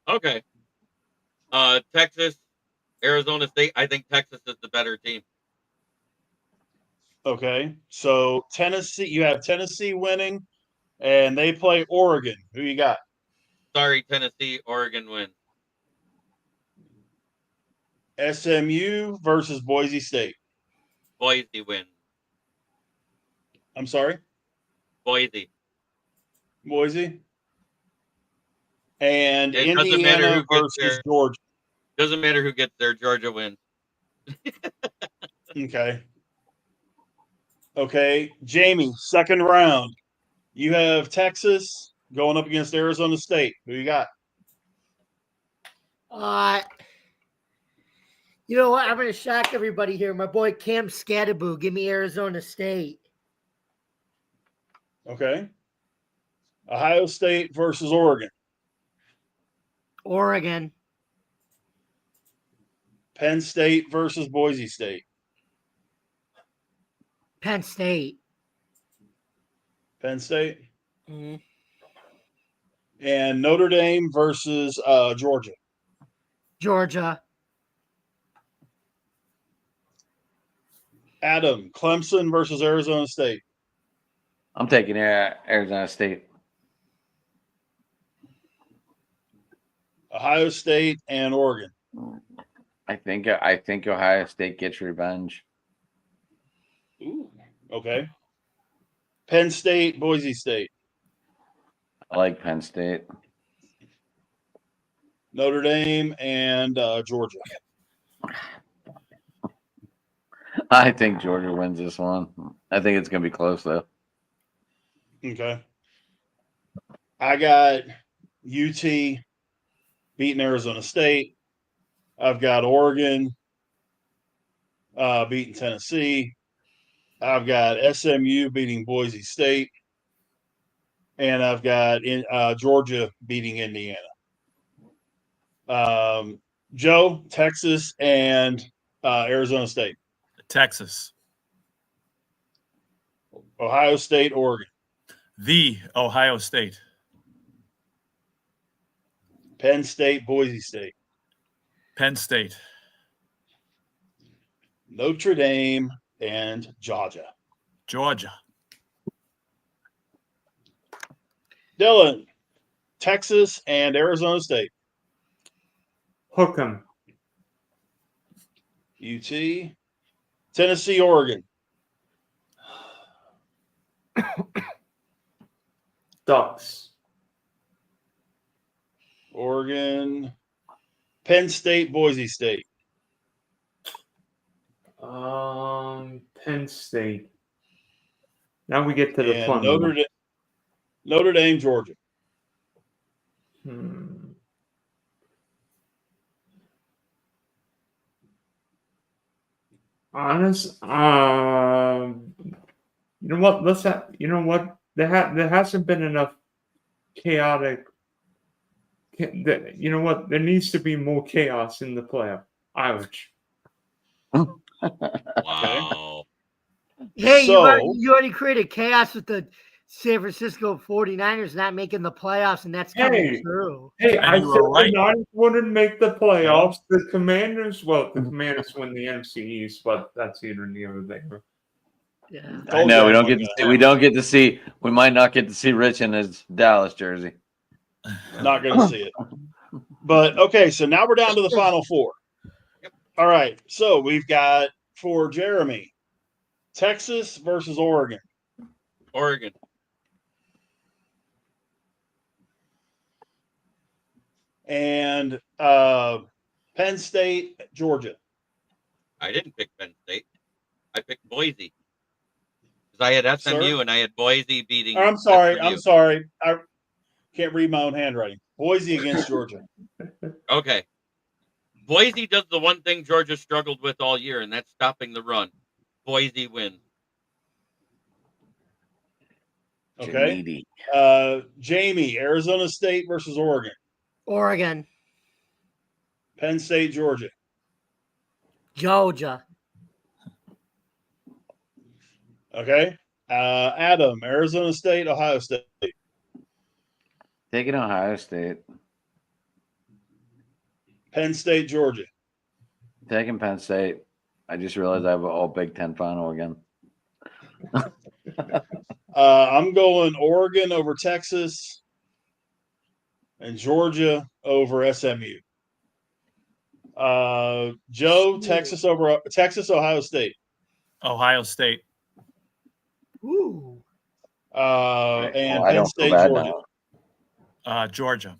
Okay. Texas, Arizona State. I think Texas is the better team. Okay. So Tennessee, you have Tennessee winning, and they play Oregon. Who you got? Sorry, Tennessee. Oregon wins. SMU versus Boise State. Boise wins. I'm sorry, Boise. Boise. And It doesn't matter Indiana who gets versus there. Georgia. Doesn't matter who gets there. Georgia wins. Okay. Okay, Jamie, second round. You have Texas going up against Arizona State. Who you got? You know what? I'm going to shock everybody here. My boy Cam Scattaboo, give me Arizona State. Okay. Ohio State versus Oregon. Oregon. Penn State versus Boise State. Penn State. Penn State. Mhm. And Notre Dame versus Georgia. Georgia. Adam, Clemson versus Arizona State. I'm taking Arizona State. Ohio State and Oregon. I think Ohio State gets revenge. Ooh, okay. Penn State, Boise State. I like Penn State. Notre Dame and Georgia. I think Georgia wins this one. I think it's going to be close, though. Okay. I got UT beating Arizona State. I've got Oregon beating Tennessee. I've got SMU beating Boise State. And I've got Georgia beating Indiana. Joe, Texas, and Arizona State. Texas. Ohio State, Oregon. The Ohio State. Penn State, Boise State. Penn State. Notre Dame and Georgia. Georgia. Dylan, Texas and Arizona State. Hook 'em. UT, Tennessee, Oregon. Ducks. Oregon, Penn State, Boise State. Penn State. Now we get to the And fun one. Notre Dame, Georgia. Honest, you know what? You know what? There hasn't been enough chaotic. You know what? There needs to be more chaos in the playoff. Irish. Wow. Hey, So- you already created chaos with the San Francisco 49ers not making the playoffs, and that's coming Hey. true. Hey, And I you said were right. the Niners wouldn't make the playoffs. The Commanders win the NFC East, but that's either near or there. Yeah. I know we don't get to Wasn't see. We don't get to see. We might not get to see Rich in his Dallas jersey. Not going to see it. But okay, so now we're down to the final four. All right, so we've got for Jeremy, Texas versus Oregon. Oregon. And Penn State, Georgia. I didn't pick Penn State. I picked Boise. Because I had SMU Sir? and I had Boise beating. I'm sorry. SMU. I'm sorry. I can't read my own handwriting. Boise against Georgia. Okay. Boise does the one thing Georgia struggled with all year, and that's stopping the run. Boise wins. Okay. Janiti. Jamie, Arizona State versus Oregon. Oregon, Penn State, Georgia. Georgia, Okay. Adam, Arizona State, Ohio State. Taking Ohio State. Penn State, Georgia. Taking Penn State. I just realized I have an all Big Ten final again. I'm going Oregon over Texas and Georgia over SMU. Joe, Texas, Ohio State. Ohio State. ooh, And I Penn don't feel State, bad Georgia. now. Georgia.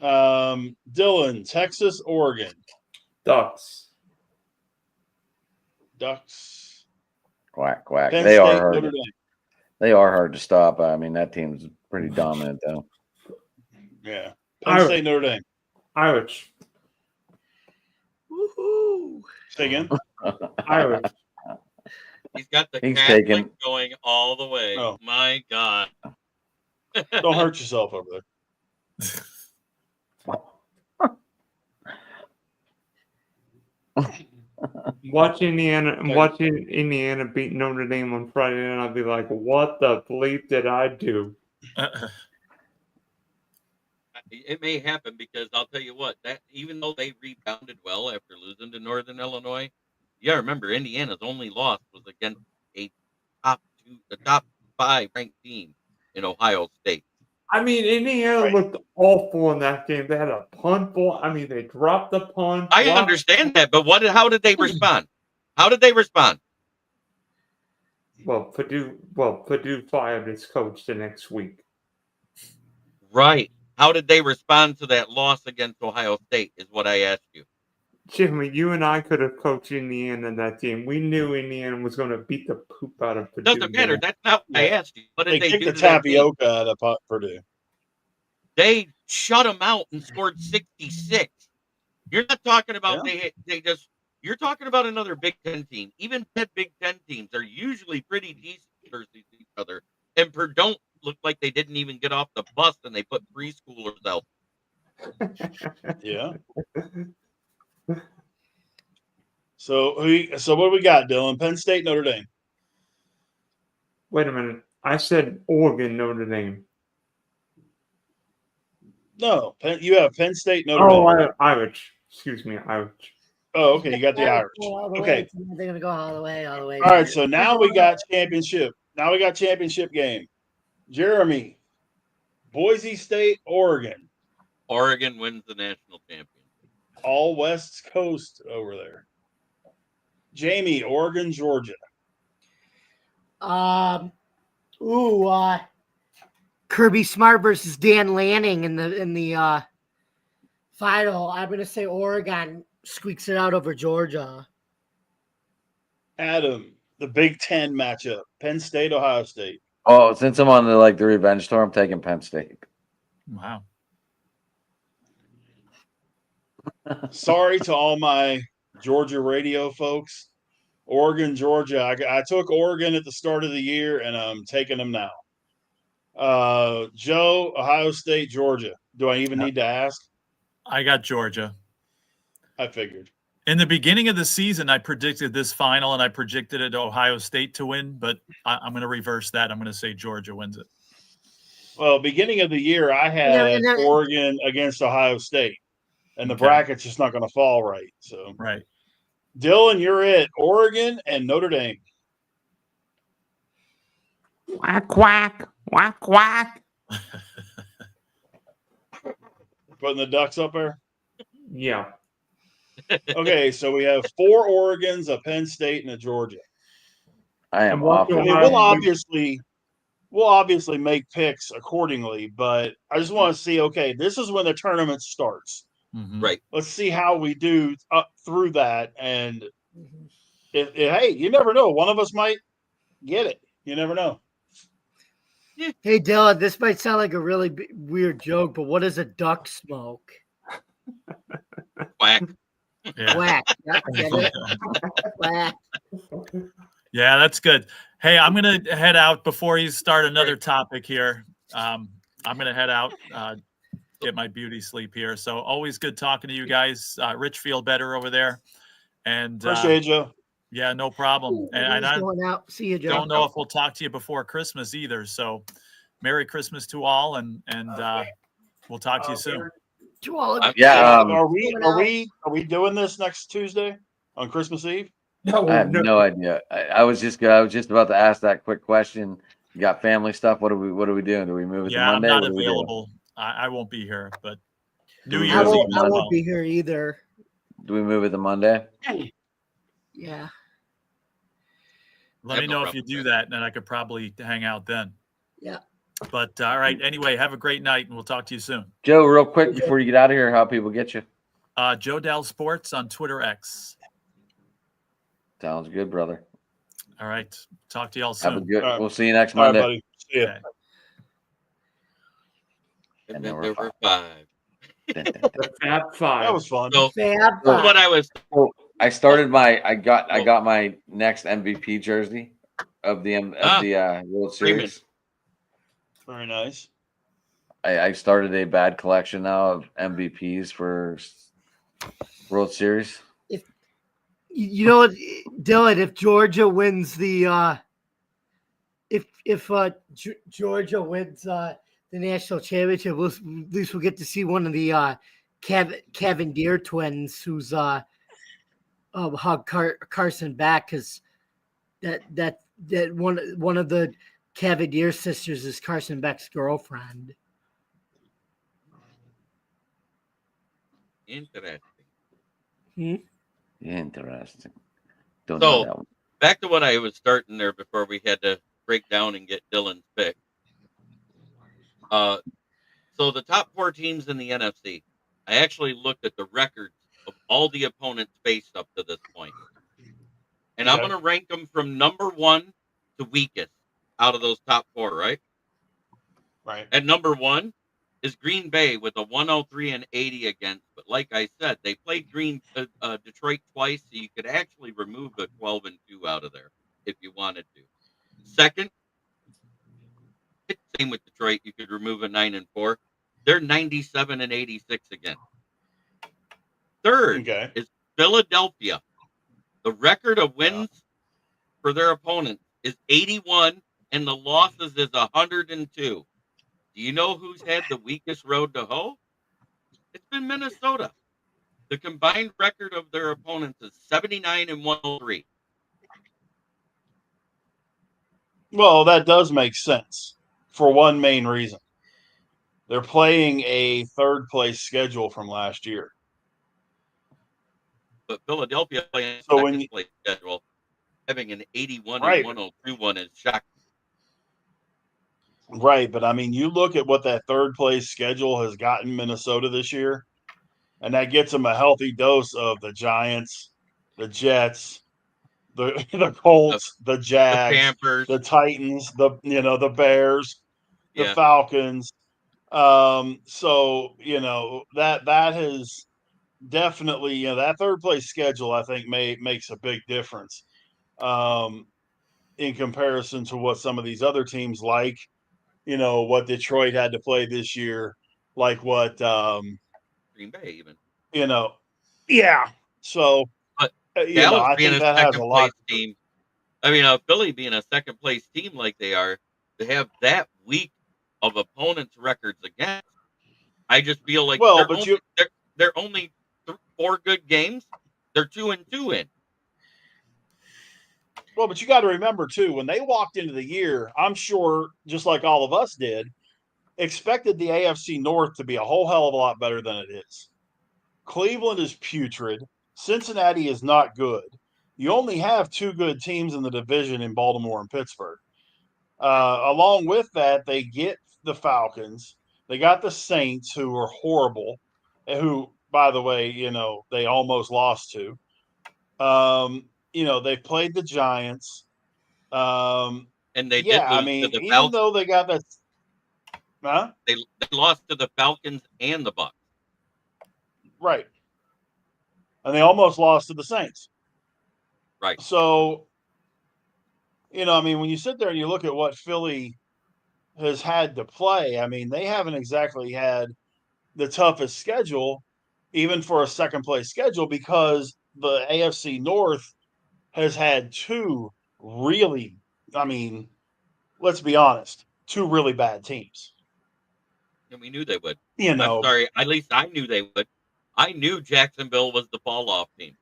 Dylan, Texas, Oregon. Ducks. Ducks. Quack quack. Penn They State, are hard. Notre Dame. They are hard to stop. I mean, that team's pretty dominant, though. Yeah. Penn Irish. State, Notre Dame. Irish. woohoo! Say again. Irish. He's got the He's Catholic taking- going all the way. Oh. My God. Don't hurt yourself over there. Watch Indiana and Okay. watch Indiana beat Notre Dame on Friday, and I'll be like, "What the bleep did I do?" It may happen because I'll tell you what, that even though they rebounded well after losing to Northern Illinois, you gotta remember Indiana's only loss was against a top 5 ranked team in Ohio State. I mean, Indiana Right. looked awful in that game. They had a punt ball. I mean, they dropped the punt. I blocked- understand that, but how did they respond? How did they respond? Well, Purdue fired its coach the next week. Right. How did they respond to that loss against Ohio State is what I asked you. Jimmy, you and I could have coached Indiana in that game. We knew Indiana was going to beat the poop out of Purdue. Doesn't matter. That's not what I Yeah. asked you. What They did they kicked do the to that team? tapioca out of Purdue. They shut them out and scored 66. You're not talking about you're talking about another Big Ten team. Even Big Ten teams are usually pretty decent versus each other. And Purdue looked like they didn't even get off the bus and they put preschoolers out. Yeah. So what do we got, Dylan? Penn State, Notre Dame. Wait a minute. I said Oregon, Notre Dame. No, you have Penn State, Notre Dame. Oh, Irish. Excuse me, Irish. Oh, okay, you got the Irish. Okay. They're gonna go all the way. All right, so now we got championship. Now we got championship game. Jeremy, Boise State, Oregon. Oregon wins the national championship. All West Coast over there. Jamie, Oregon, Georgia. Kirby Smart versus Dan Lanning in the final. I'm gonna say Oregon squeaks it out over Georgia. Adam, the Big Ten matchup. Penn State, Ohio State. Oh, since I'm on the revenge tour, I'm taking Penn State. Wow. Sorry to all my Georgia radio folks. Oregon, Georgia. I took Oregon at the start of the year, and I'm taking them now. Joe, Ohio State, Georgia. Do I even need to ask? I got Georgia. I figured. In the beginning of the season, I predicted this final, and I predicted it Ohio State to win, but I'm going to reverse that. I'm going to say Georgia wins it. Well, beginning of the year, I had Yeah, Oregon against Ohio State, and the Okay. bracket's just not going to fall right. So, Right. Dylan, you're it. Oregon and Notre Dame. Quack, quack, quack, quack. Putting the Ducks up there. Yeah. Okay, so we have 4 Oregons, a Penn State, and a Georgia. I am And what awful. I mean, Ohio- we'll obviously make picks accordingly, but I just want to see. Okay, this is when the tournament starts. Mhm. Right. Let's see how we do up through that, and hey, you never know. One of us might get it. You never know. Hey Dylan, this might sound like a really weird joke, but what is a duck smoke? Quack. Yeah. Whack. Yeah, get it? Whack. Yeah, that's good. Hey, I'm going to head out before you start another topic here. I'm going to head out, get my beauty sleep here. So always good talking to you guys. Rich, feel better over there. And Appreciate you. yeah, no problem. And I Going out. See you, Joe. don't know if we'll talk to you before Christmas either. So Merry Christmas to all, and we'll talk to you soon. To all of you. Yeah, Are we doing this next Tuesday on Christmas Eve? No, I have no idea. I was just about to ask that quick question. You got family stuff? What are we doing? Do we move it Yeah, to Monday? I'm not What do we do? available. I won't be here, but New I Year's Eve. I as well. won't be here either. Do we move it to Monday? Yeah. Let Have me no know if you problem do with that, and then I could probably hang out then. Yeah. But all right. Anyway, have a great night, and we'll talk to you soon. Joe, real quick before you get out of here, how people get you? Joe Dell Sports on Twitter X. Sounds good, brother. All right. Talk to y'all Have a soon. good. All right. We'll see you next All right, Monday. buddy. See ya. Okay. And And then then we're there were 5. The Fab Five. That was fun. So Fab Oh, what I was I started my. I got my next MVP jersey of the World Freeman. Series. Very nice. I started a bad collection now of MVPs for World Series. You know what, Dylan? If Georgia wins the Georgia wins the national championship, at least we'll get to see one of the Kevin Deere twins, who's hug Carson back, because that one of the Kevin Deere sisters is Carson Beck's girlfriend. Interesting. Interesting. Don't know So that one. back to what I was starting there before we had to break down and get Dylan's pick. So the top 4 teams in the NFC, I actually looked at the records of all the opponents faced up to this point. And I'm Okay. going to rank them from number 1 to weakest out of those top 4, right? Right. At number 1 is Green Bay with a 103-80 against. But like I said, they played Detroit twice, so you could actually remove a 12-2 out of there if you wanted to. Second, same with Detroit, you could remove a 9-4. They're 97-86 again. Third Okay. is Philadelphia. The record of wins for their opponents is 81, and the losses is 102. Do you know who's had the weakest road to hoe? It's been Minnesota. The combined record of their opponents is 79-103. Well, that does make sense for one main reason. They're playing a third place schedule from last year. But Philadelphia playing So second place schedule, having an 81-102 one is shocking. Right, but I mean, you look at what that third place schedule has gotten Minnesota this year, and that gets them a healthy dose of the Giants, the Jets, the Colts, the Jags, The Pampers, the Titans, the Bears, the yeah. Falcons. So that has definitely, that third place schedule, I think makes a big difference in comparison to what some of these other teams like. What Detroit had to play this year, like what Green Bay even. Yeah. So But Dallas I being think a that has a second lot. place team, I mean, Philly being a second place team like they are, to have that weak of opponents' records against, I just feel like Well, they're only 4 good games. They're 2-2 in. Well, but you got to remember too, when they walked into the year, I'm sure, just like all of us did, expected the AFC North to be a whole hell of a lot better than it is. Cleveland is putrid. Cincinnati is not good. You only have 2 good teams in the division in Baltimore and Pittsburgh. Along with that, they get the Falcons. They got the Saints, who are horrible, who, by the way, they almost lost to. They've played the Giants. And they did Yeah, I lose to mean, the even Falcons. though they got that, huh? They lost to the Falcons and the Bucks. Right. And they almost lost to the Saints. Right. So, I mean, when you sit there and you look at what Philly has had to play, I mean, they haven't exactly had the toughest schedule, even for a second place schedule, because the AFC North has had 2 really, I mean, let's be honest, 2 really bad teams. And we knew they would. I'm sorry. At least I knew they would. I knew Jacksonville was the fall-off team.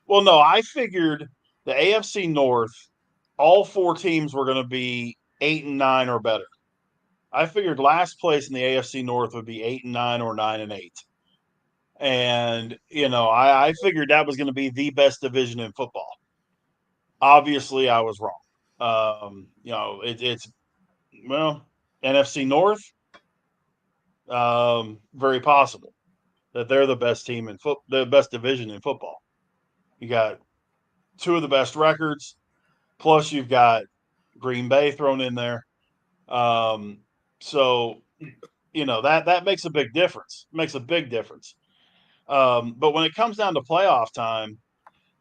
Well, no, I figured the AFC North, all 4 teams were going to be 8-9 or better. I figured last place in the AFC North would be 8-9 or 9-8. And, I figured that was going to be the best division in football. Obviously, I was wrong. It's NFC North, very possible that they're the best team in the best division in football. You got 2 of the best records, plus you've got Green Bay thrown in there. So that makes a big difference. Makes a big difference. But when it comes down to playoff time,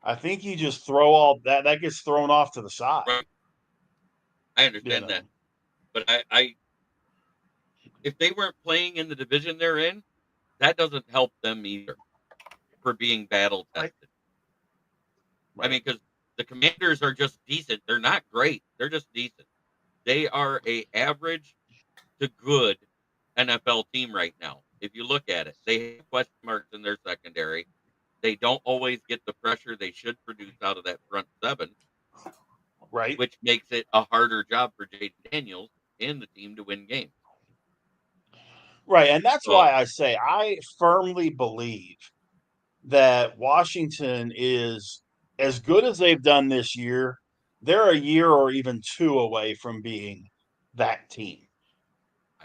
I think you just throw all that gets thrown off to the side. Right. I understand that. But I if they weren't playing in the division they're in, that doesn't help them either for being battle tested. I mean, because the Commanders are just decent. They're not great. They're just decent. They are a average to good NFL team right now. If you look at it, they have question marks in their secondary. They don't always get the pressure they should produce out of that front seven, Right. which makes it a harder job for Jaden Daniels and the team to win games. Right. And that's So, why I say I firmly believe that Washington is as good as they've done this year. They're a year or even two away from being that team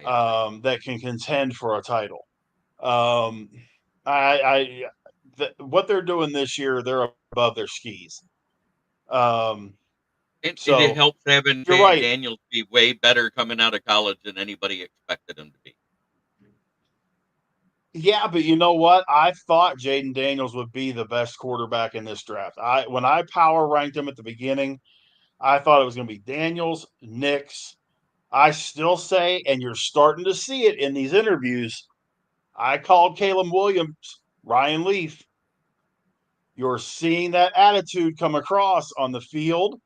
that can contend for a title. What they're doing this year, they're above their skis. and So it helps having you're Jaden right. Daniels be way better coming out of college than anybody expected him to be. Yeah, but you know what? I thought Jaden Daniels would be the best quarterback in this draft. When I power ranked him at the beginning, I thought it was going to be Daniels, Nix. I still say, and you're starting to see it in these interviews, I called Caleb Williams, Ryan Leaf. You're seeing that attitude come across on the field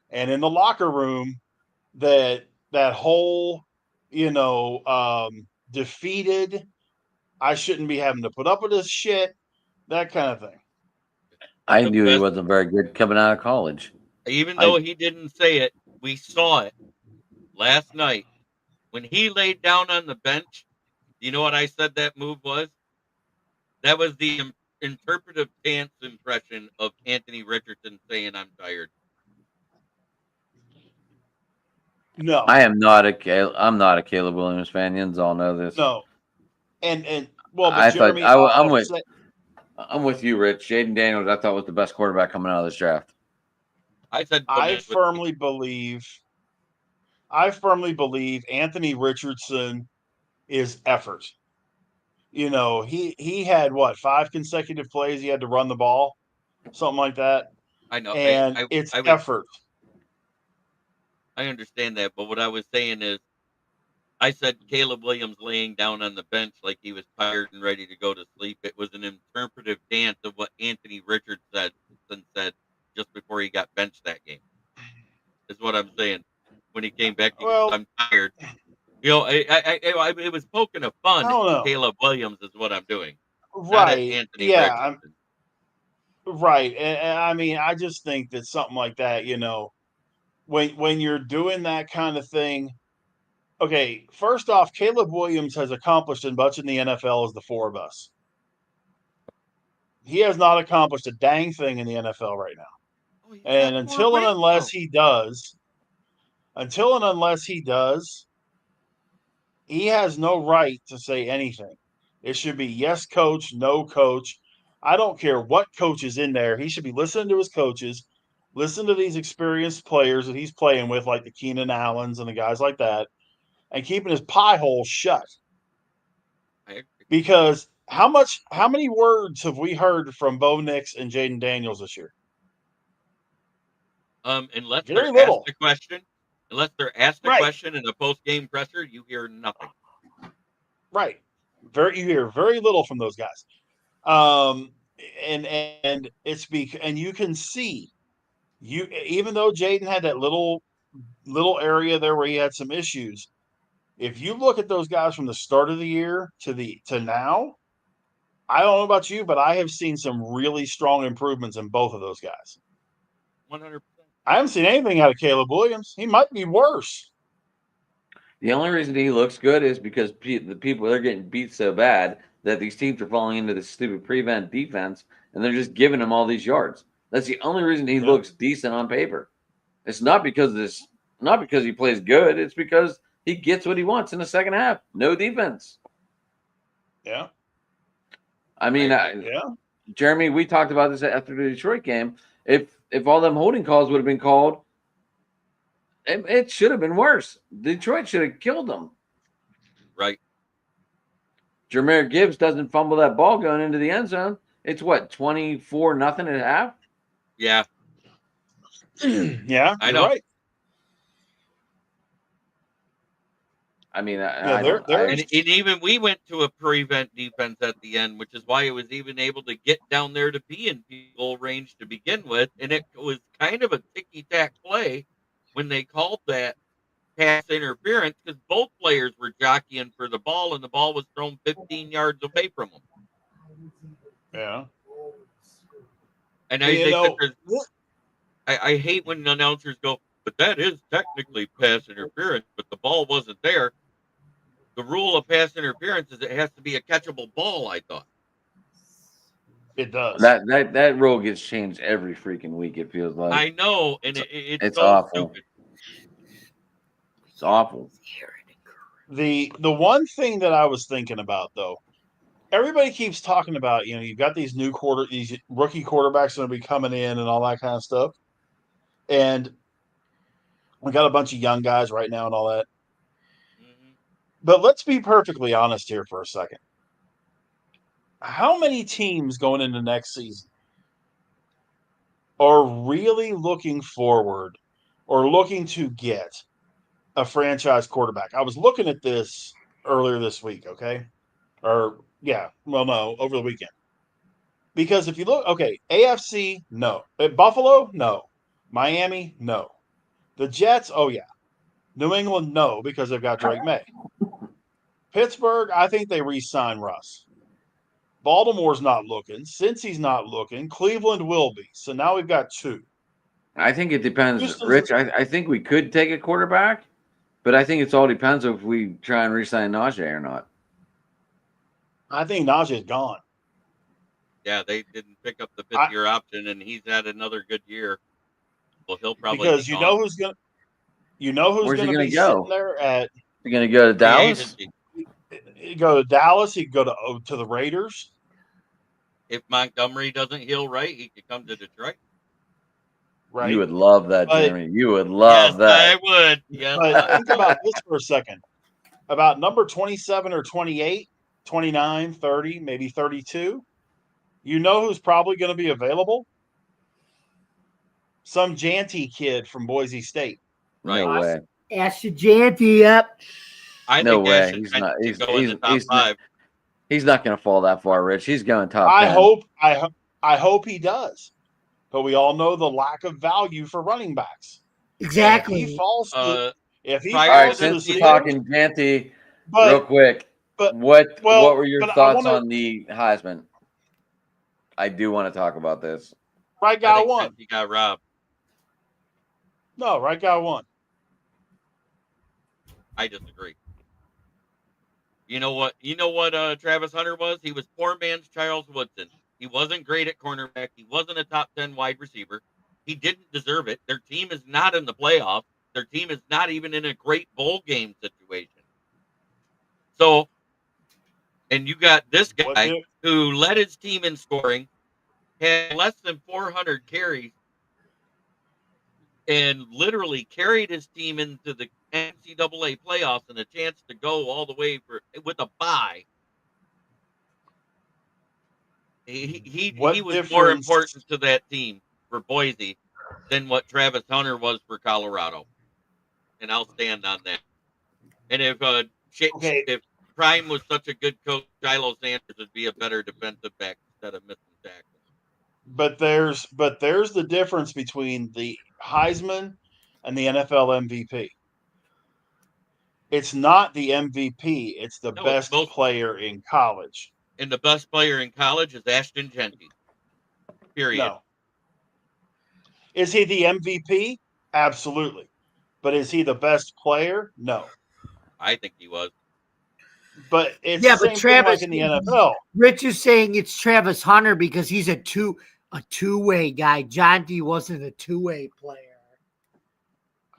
and in the locker room, that whole, defeated, I shouldn't be having to put up with this shit, that kind of thing. I The knew he best- wasn't very good coming out of college. Even though he didn't say it, we saw it last night when he laid down on the bench. You know what I said that move was? That was the interpretive dance impression of Anthony Richardson saying, "I'm tired." No, I'm not a Caleb Williams fan. Yins all know this. no, and well, but I thought Jeremy, I'm with you, Rich. Jaden Daniels, I thought was the best quarterback coming out of this draft. I said, I firmly believe Anthony Richardson is effort. He had what, 5 consecutive plays he had to run the ball, something like that. I know, And it's effort. I understand that, but what I was saying is, I said Caleb Williams laying down on the bench like he was tired and ready to go to sleep. It was an interpretive dance of what Anthony Richardson said just before he got benched that game. Is what I'm saying. When he came back, he goes, "I'm tired." It was poking a fun at Caleb Williams is what I'm doing. Right. Not at Anthony Richardson. Right. And I mean, I just think that something like that, when you're doing that kind of thing. Okay, first off, Caleb Williams has accomplished as much in the NFL as the four of us. He has not accomplished a dang thing in the NFL right now. And until and unless he does, he has no right to say anything. It should be yes, coach, no, coach. I don't care what coach is in there. He should be listening to his coaches, listen to these experienced players that he's playing with, like the Keenan Allens and the guys like that, and keeping his pie hole shut. Because how many words have we heard from Bo Nix and Jaden Daniels this year? Unless Very they're little. asked a question, question in a post-game presser, you hear nothing. Right. You hear very little from those guys. And it's and you can see, even though Jaden had that little area there where he had some issues, if you look at those guys from the start of the year to now, I don't know about you, but I have seen some really strong improvements in both of those guys. 100%. I haven't seen anything out of Caleb Williams. He might be worse. The only reason he looks good is because the people, they're getting beat so bad that these teams are falling into this stupid prevent defense, and they're just giving him all these yards. That's the only reason he looks decent on paper. It's not because he plays good. It's because he gets what he wants in the second half. No defense. Yeah. I mean, Jeremy, we talked about this after the Detroit game. If all them holding calls would have been called, it should have been worse. Detroit should have killed them. Right. Jahmyr Gibbs doesn't fumble that ball going into the end zone. It's what, 24-0 at half? Yeah. Yeah, I know. Right. I mean, Yeah, I don't. they're- And even we went to a prevent defense at the end, which is why it was even able to get down there to be in field goal range to begin with. And it was kind of a ticky-tack play when they called that pass interference because both players were jockeying for the ball, and the ball was thrown 15 yards away from them. yeah. And I You think that know, there's, I hate when announcers go, but that is technically pass interference, but the ball wasn't there. The rule of pass interference is it has to be a catchable ball, I thought. it does. That rule gets changed every freaking week. It feels like I know, and it's it's so awful. stupid. It's awful. The one thing that I was thinking about though, everybody keeps talking about, you've got these these rookie quarterbacks going to be coming in and all that kind of stuff. And we got a bunch of young guys right now and all that. Mhm. But let's be perfectly honest here for a second. How many teams going into next season are really looking forward or looking to get a franchise quarterback? I was looking at this earlier this week, okay? Over the weekend. Because if you look, okay, AFC, no. Buffalo, no. Miami, no. The Jets, oh yeah. New England, no, because they've got Drake May. Pittsburgh, I think they re-sign Russ. Baltimore's not looking. Cincy's not looking. Cleveland will be. So now we've got two. I think it depends, Houston's- Rich. I think we could take a quarterback, but I think it's all depends if we try and re-sign Najee or not. I think Najee's gone. Yeah, they didn't pick up the 5th-year option, and he's had another good year. Well, he'll probably Because be you gone. know who's going Where's he to gonna be go? sitting there at You're gonna go to Free Dallas? agency. you go to Dallas, he could go to the Raiders. If Montgomery doesn't heal right, he could come to Detroit. Right. You would love that, But- Jeremy. You would love yes, that. I would. Yes, But think about this for a second. About number 27 or 28, 29, 30, maybe 32. You know who's probably going to be available? Some Janty kid from Boise State. No Right. way. Ashton Janty up. I No think way. that should He's not. to go in the top He's 5. He's not going to fall that far, Rich. He's going top 10. I hope he does. But we all know the lack of value for running backs. Exactly. If he falls to, if he Prior All right, falls to the since we're Steelers, talking Janty, real but quick, but- what well, were your but I thoughts wanna- on the Heisman? I do want to talk about this. right I guy think won. he got robbed. No, right guy won. I disagree. You know what? Travis Hunter was? He was poor man's Charles Woodson. He wasn't great at cornerback. He wasn't a top 10 wide receiver. He didn't deserve it. Their team is not in the playoffs. Their team is not even in a great bowl game situation. So, and you got this What guy did- who led his team in scoring, had less than 400 carries, and literally carried his team into the NCAA playoffs and a chance to go all the way with a bye. He What was more difference- important to that team for Boise than what Travis Hunter was for Colorado, and I'll stand on that. And if Okay. if Prime was such a good coach, Shiloh Sanders would be a better defensive back instead of missing tackles. But there's the difference between the Heisman and the NFL MVP. It's not the MVP, it's the No, best both. player in college. And the best player in college is Ashton Genty. Period. No. Is he the MVP? Absolutely. But is he the best player? No. I think he was. But it's Yeah, the but same thing like Travis- in the NFL. Rich is saying it's Travis Hunter because he's a two-way guy. Janty wasn't a two-way player.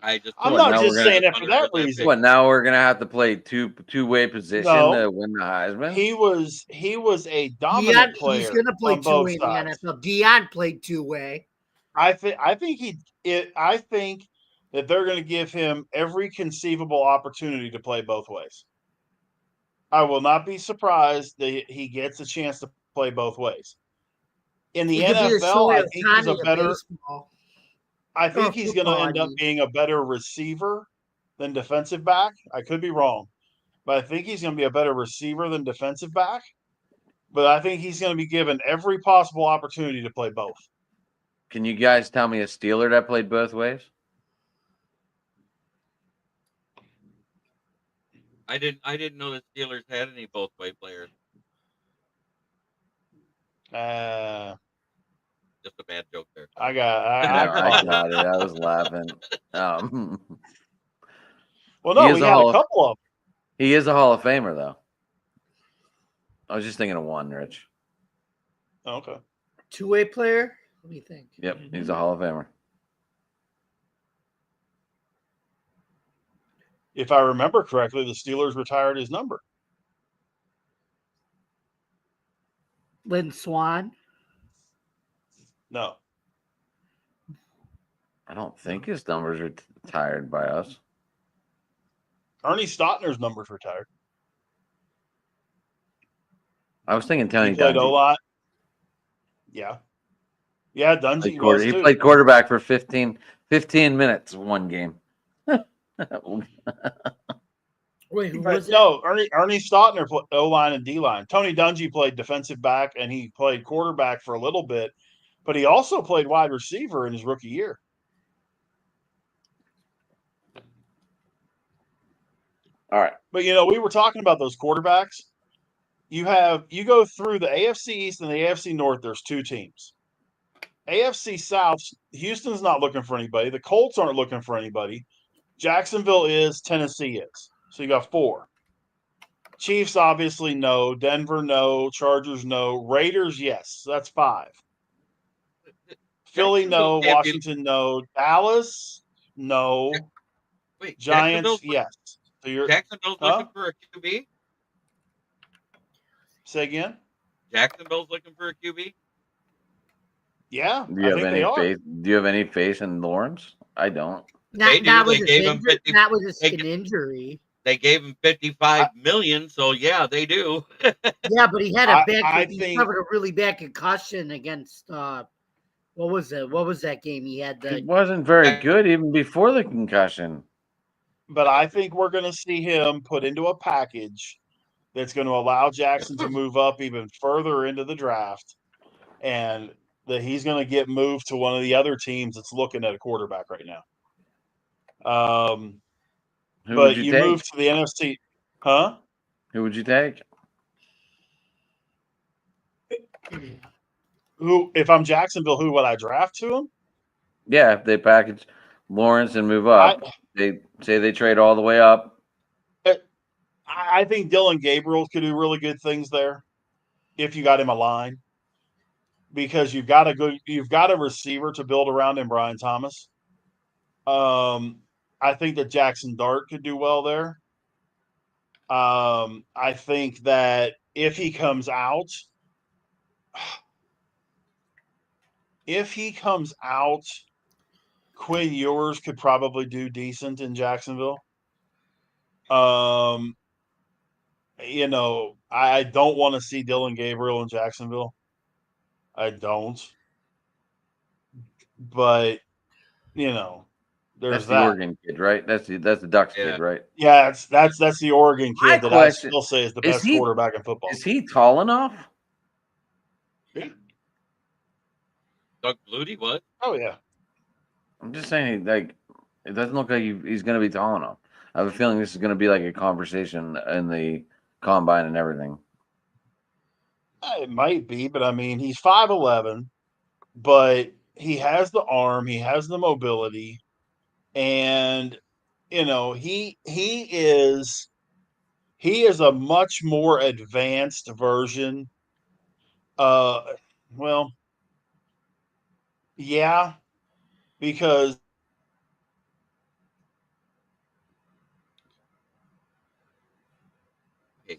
I just I'm What, not now just we're saying Travis that for Hunter that was reason. What, now we're going to have to play two-way position No. to win the Heisman? He was a dominant player. He's going to play on both two-way in the sides. NFL. Dion played two-way. I think that they're going to give him every conceivable opportunity to play both ways. I will not be surprised that he gets a chance to play both ways. In the He could be the NFL, I Shohei think he's a Ohtani of better. baseball. I think or he's going to football, end I up mean. being a better receiver than defensive back. I could be wrong, but I think he's going to be a better receiver than defensive back. But I think he's going to be given every possible opportunity to play both. Can you guys tell me a Steeler that played both ways? I didn't know the Steelers had any both way players. Just a bad joke there. I I got it. I was laughing. Well, no, He is we a had Hall a of- couple of them. He is a Hall of Famer, though. I was just thinking of one, Rich. Okay. Two-way player. What do you think? Yep, he's a Hall of Famer. If I remember correctly, the Steelers retired his number. Lynn Swan. No. I don't think his numbers are retired by us. Ernie Stotner's number's retired. I was thinking Tony He played Dungy. O-line. Yeah. Yeah, Dungy was He too. played quarterback for 15 minutes one game. Wait, who But was it? no, Ernie Stotner played O-line and D-line. Tony Dungy played defensive back, and he played quarterback for a little bit, but he also played wide receiver in his rookie year. All right. But, we were talking about those quarterbacks. You go through the AFC East and the AFC North, there's two teams. AFC South, Houston's not looking for anybody. The Colts aren't looking for anybody. Jacksonville is, Tennessee is. So you got 4. Chiefs, obviously, no. Denver, no. Chargers, no. Raiders, yes. So that's 5. Philly, no. Washington, no. Dallas, no. Wait, Giants, yes. So Jacksonville's looking for a QB? Say again? Jacksonville's looking for a QB? Yeah, Do you have any faith in Lawrence? I don't. That was a skin injury. They gave him $55 million, so yeah, they do. Yeah, but he had he covered a really bad concussion against what was it? What was that game? He wasn't very good even before the concussion. But I think we're going to see him put into a package that's going to allow Jackson to move up even further into the draft, and that he's going to get moved to one of the other teams that's looking at a quarterback right now. Who but would you take? move to the NFC, huh? Who would you take? If I'm Jacksonville, who would I draft to him? Yeah, if they package Lawrence and move up, they say they trade all the way up. I think Dylan Gabriel could do really good things there if you got him a line, because you've got a receiver to build around in Brian Thomas. I think that Jackson Dart could do well there. I think that if he comes out, Quinn Ewers could probably do decent in Jacksonville. I don't want to see Dylan Gabriel in Jacksonville. I don't. But, there's that's the Oregon kid, right? That's the Ducks kid, right? Yeah, that's the Oregon kid I still say is the best quarterback in football. Is he tall enough? Yeah. Doug Flutie, what? Oh yeah. I'm just saying, it doesn't look like he's going to be tall enough. I have a feeling this is going to be like a conversation in the combine and everything. It might be, but I mean, he's 5'11", but he has the arm, he has the mobility, and he is a much more advanced version. Yeah, because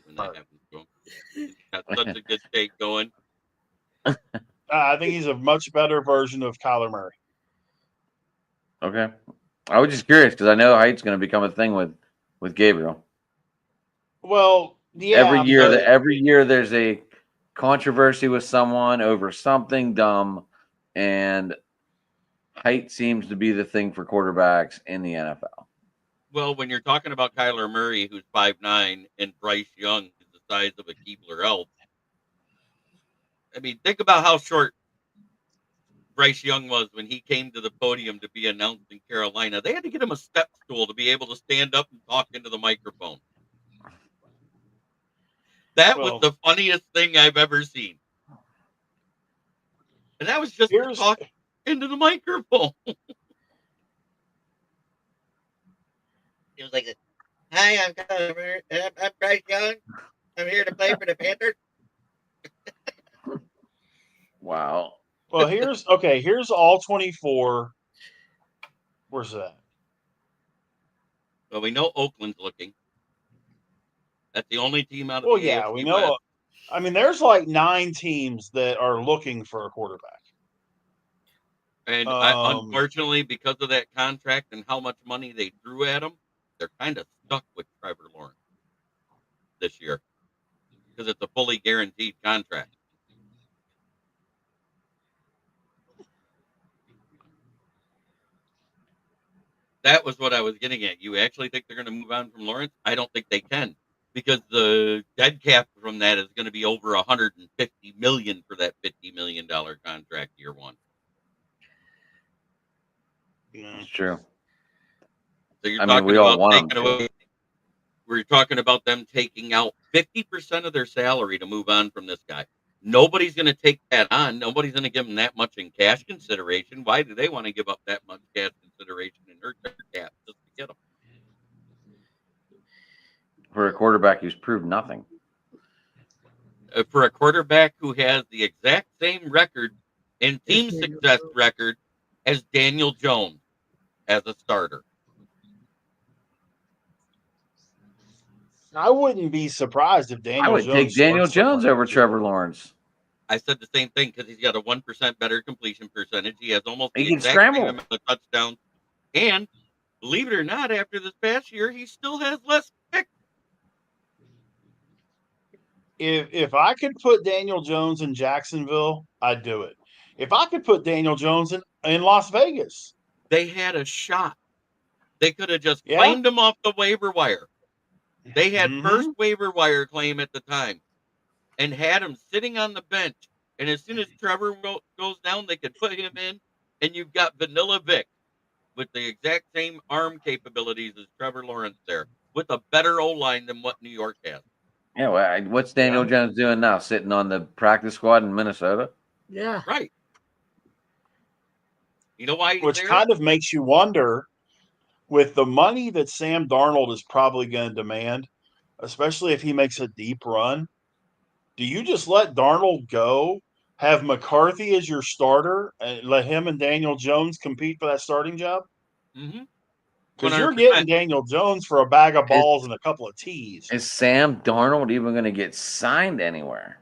When that happens to him. Got such a good take going. I think he's a much better version of Kyler Murray. Okay. I was just curious because I know height's going to become a thing with Gabriel. Well, yeah. Every year there's a controversy with someone over something dumb, and height seems to be the thing for quarterbacks in the NFL. Well, when you're talking about Kyler Murray, who's 5'9", and Bryce Young, who's the size of a Keebler elf, I mean, think about how short Bryce Young was when he came to the podium to be announced in Carolina. They had to get him a step stool to be able to stand up and talk into the microphone. That was Well, the funniest thing I've ever seen. And that was just to here's talk into the microphone. He was like, "Hi, I'm Kyler. I'm Bryce Young. I'm here to play for the Panthers." Wow. well, here's all 24. Where's that? Well, we know Oakland's looking. That's the only team out of Well, the yeah, AFC we West. know. I mean, there's like 9 teams that are looking for a quarterback. And unfortunately, because of that contract and how much money they threw at him, they're kind of stuck with Trevor Lawrence this year because it's a fully guaranteed contract. That was what I was getting at. You actually think they're going to move on from Lawrence? I don't think they can, because the dead cap from that is going to be over $150 million for that $50 million contract year one. That's true. So you're I mean, talking we all about want taking them to. away. We're talking about them taking out 50% of their salary to move on from this guy. Nobody's going to take that on. Nobody's going to give them that much in cash consideration. Why do they want to give up that much cash consideration and hurt their cap just to get them? For a quarterback who's proved nothing. For a quarterback who has the exact same record and team success record as Daniel Jones as a starter. I wouldn't be surprised if Daniel I would Jones take Daniel starts somewhere Jones over this year. Trevor Lawrence. I said the same thing because he's got a 1% better completion percentage. He has almost He the can exact scramble. same amount of touchdowns. And believe it or not, after this past year, he still has less picks. If I could put Daniel Jones in Jacksonville, I'd do it. If I could put Daniel Jones in Las Vegas, They had a shot. They could have just Yeah. claimed him off the waiver wire. They had Mhm. first waiver wire claim at the time and had him sitting on the bench. And as soon as Trevor goes down, they could put him in, and you've got Vanilla Vic with the exact same arm capabilities as Trevor Lawrence there, with a better O-line than what New York has. Yeah, well, what's Daniel Yeah. Jones doing now? Sitting on the practice squad in Minnesota? Yeah. Right. You know why he's which there? kind of makes you wonder, with the money that Sam Darnold is probably going to demand, especially if he makes a deep run, do you just let Darnold go, have McCarthy as your starter, and let him and Daniel Jones compete for that starting job? Mm-hmm. Because you're 100%. getting Daniel Jones for a bag of balls and a couple of tees. Is Sam Darnold even going to get signed anywhere?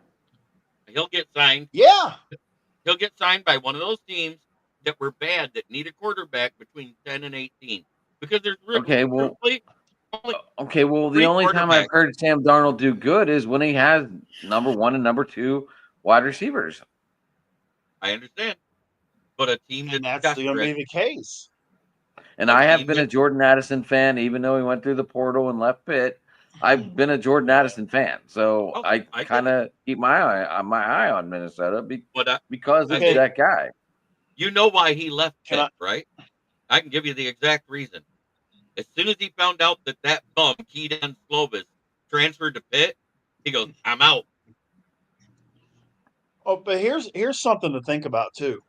He'll get signed. Yeah. He'll get signed by one of those teams that were bad that need a quarterback between 10 and 18. Because there's Okay, well, only the three only time I've quarterbacks. heard Sam Darnold do good is when he has number 1 and number 2 wide receivers. I understand. But a team And that's that's going to be desperate, the case. And A I have team been a that- Jordan Addison fan, even though he went through the portal and left Pitt. I've been a Jordan Addison fan, so Oh, I I get kind of keep my eye on Minnesota but because of Okay. that guy. you know why he left Can Pitt, right? I can give you the exact reason. As soon as he found out that bum, Keaton Slovis, transferred to Pitt, he goes, "I'm out." Oh, but here's something to think about too,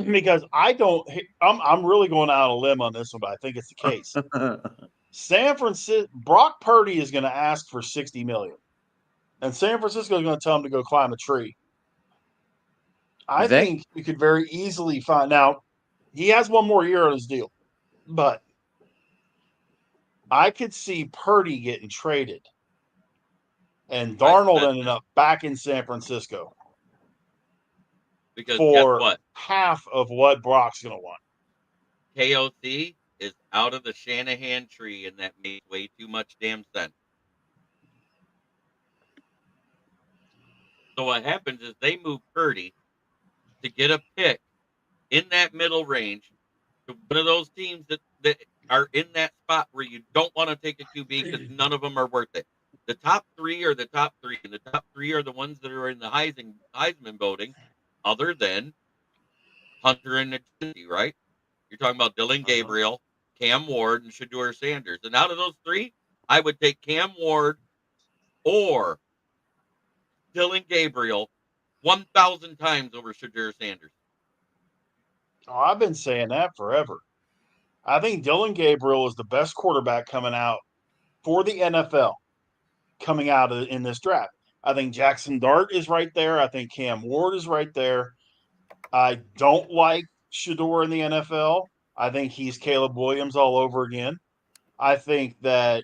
because I'm really going out on a limb on this one, but I think it's the case. San Francisco, Brock Purdy is going to ask for $60 million, and San Francisco is going to tell him to go climb a tree. I think you could very easily find out. He has one more year on his deal, but I could see Purdy getting traded and Darnold ending up back in San Francisco Because for guess what? half of what Brock's going to want. KOC is out of the Shanahan tree, and that makes way too much damn sense. So what happens is they move Purdy to get a pick in that middle range to one of those teams that are in that spot where you don't want to take a QB because none of them are worth it. The top three are the top three, and the top three are the ones that are in the Heisman voting, other than Hunter and Najee, right? You're talking about Dylan Gabriel, Cam Ward, and Shedeur Sanders. And out of those three, I would take Cam Ward or Dylan Gabriel 1,000 times over Shedeur Sanders. Oh, I've been saying that forever. I think Dylan Gabriel is the best quarterback coming out for the NFL coming out in this draft. I think Jackson Dart is right there. I think Cam Ward is right there. I don't like Shedeur in the NFL. I think he's Caleb Williams all over again. I think that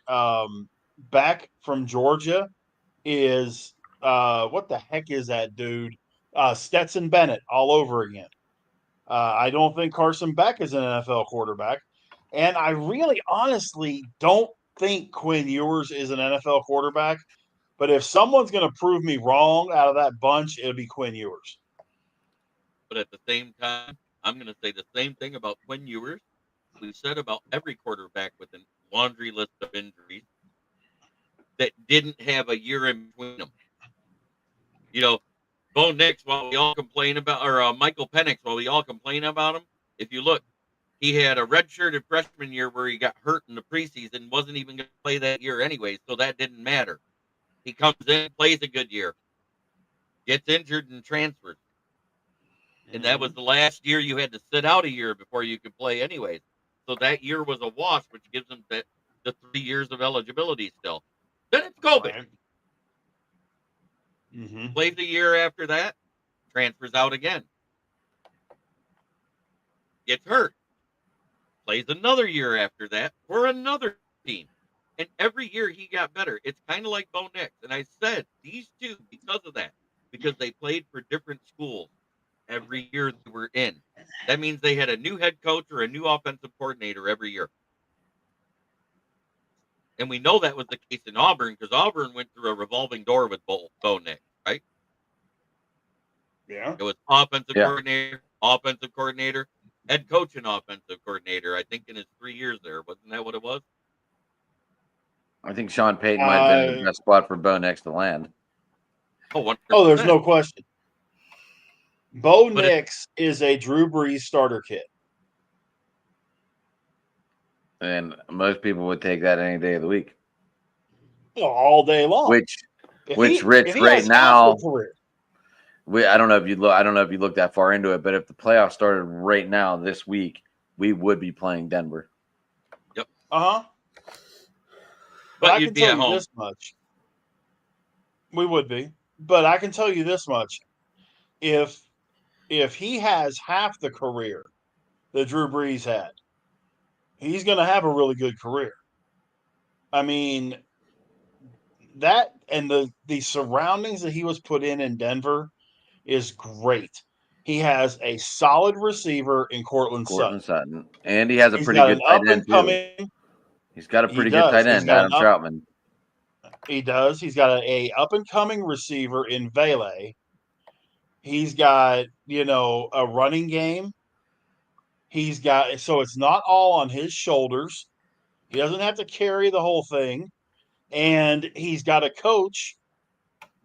back from Georgia is what the heck is that dude? Stetson Bennett all over again. I don't think Carson Beck is an NFL quarterback. And I really honestly don't think Quinn Ewers is an NFL quarterback. But if someone's going to prove me wrong out of that bunch, it'll be Quinn Ewers. But at the same time, I'm going to say the same thing about Quinn Ewers. We've said about every quarterback with a laundry list of injuries that didn't have a year in between them. You know, Bo Nix, while we all complain about, or Michael Penix, while we all complain about him, if you look, he had a redshirted freshman year where he got hurt in the preseason, wasn't even going to play that year anyway, so that didn't matter. He comes in, plays a good year, gets injured and transfers. And that was the last year you had to sit out a year before you could play anyways. So that year was a wash, which gives him the 3 years of eligibility still. Then it's COVID. Right. Mm-hmm. Plays a year after that, transfers out again. Gets hurt. Plays another year after that for another team. And every year he got better. It's kind of like Bo Nix. And I said these two, because of that, because they played for different schools every year they were in. That means they had a new head coach or a new offensive coordinator every year. And we know that was the case in Auburn because Auburn went through a revolving door with Bo Nix, right? Yeah. It was offensive coordinator, head coach and offensive coordinator, I think in his 3 years there. Wasn't that what it was? I think Sean Payton might have been in the best spot for Bo Nix to land. Oh, 100%. Oh, there's no question. Bo Nix is a Drew Brees starter kit. And most people would take that any day of the week. All day long. Which Rich right now. I don't know if you look that far into it, but if the playoffs started right now this week, we would be playing Denver. Yep. Uh-huh. But I you'd can be tell at you home. this much. We would be. But I can tell you this much. If he has half the career that Drew Brees had, he's going to have a really good career. I mean, that and the surroundings that he was put in Denver is great. He has a solid receiver in Cortland Sutton. And he has a He's pretty got good an tight end, too. up-and-coming. He's got a pretty good tight end, Adam Troutman. He does. He's got a up-and-coming receiver in Vele. He's got, a running game. He's got, so it's not all on his shoulders. He doesn't have to carry the whole thing. And he's got a coach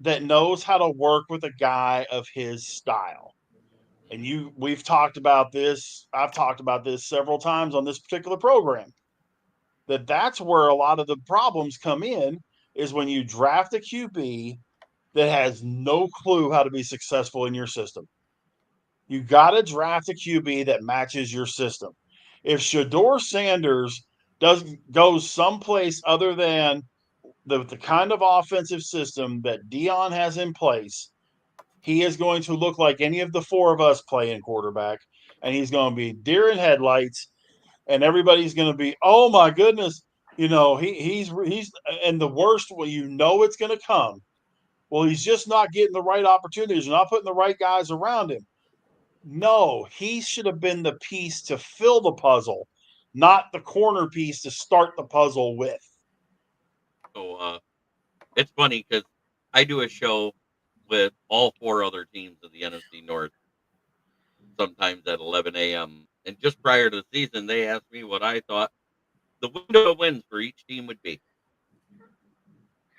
that knows how to work with a guy of his style. And we've talked about this. I've talked about this several times on this particular program. That's where a lot of the problems come in is when you draft a QB that has no clue how to be successful in your system. You got to draft a QB that matches your system. If Shedeur Sanders goes someplace other than the kind of offensive system that Dion has in place, he is going to look like any of the four of us playing quarterback, and he's going to be deer in headlights, and everybody's going to be, oh my goodness, he's and the worst, well, it's going to come. Well, he's just not getting the right opportunities. You're not putting the right guys around him. No, he should have been the piece to fill the puzzle, not the corner piece to start the puzzle with. So it's funny because I do a show with all 4 other teams of the NFC North, sometimes at 11 a.m. And just prior to the season, they asked me what I thought the window of wins for each team would be.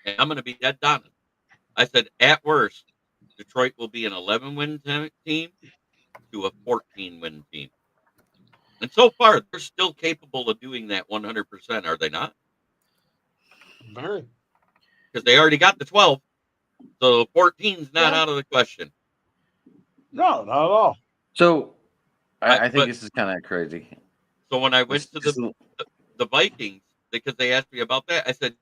And I'm going to be dead honest. I said, at worst, Detroit will be an 11-win team to a 14-win team. And so far, they're still capable of doing that 100%, are they not? Very. Because they already got the 12. So 14's not Yeah. out of the question. No, not at all. So I think but- this is kind of crazy. So when I went to the Vikings, because they asked me about that, I said,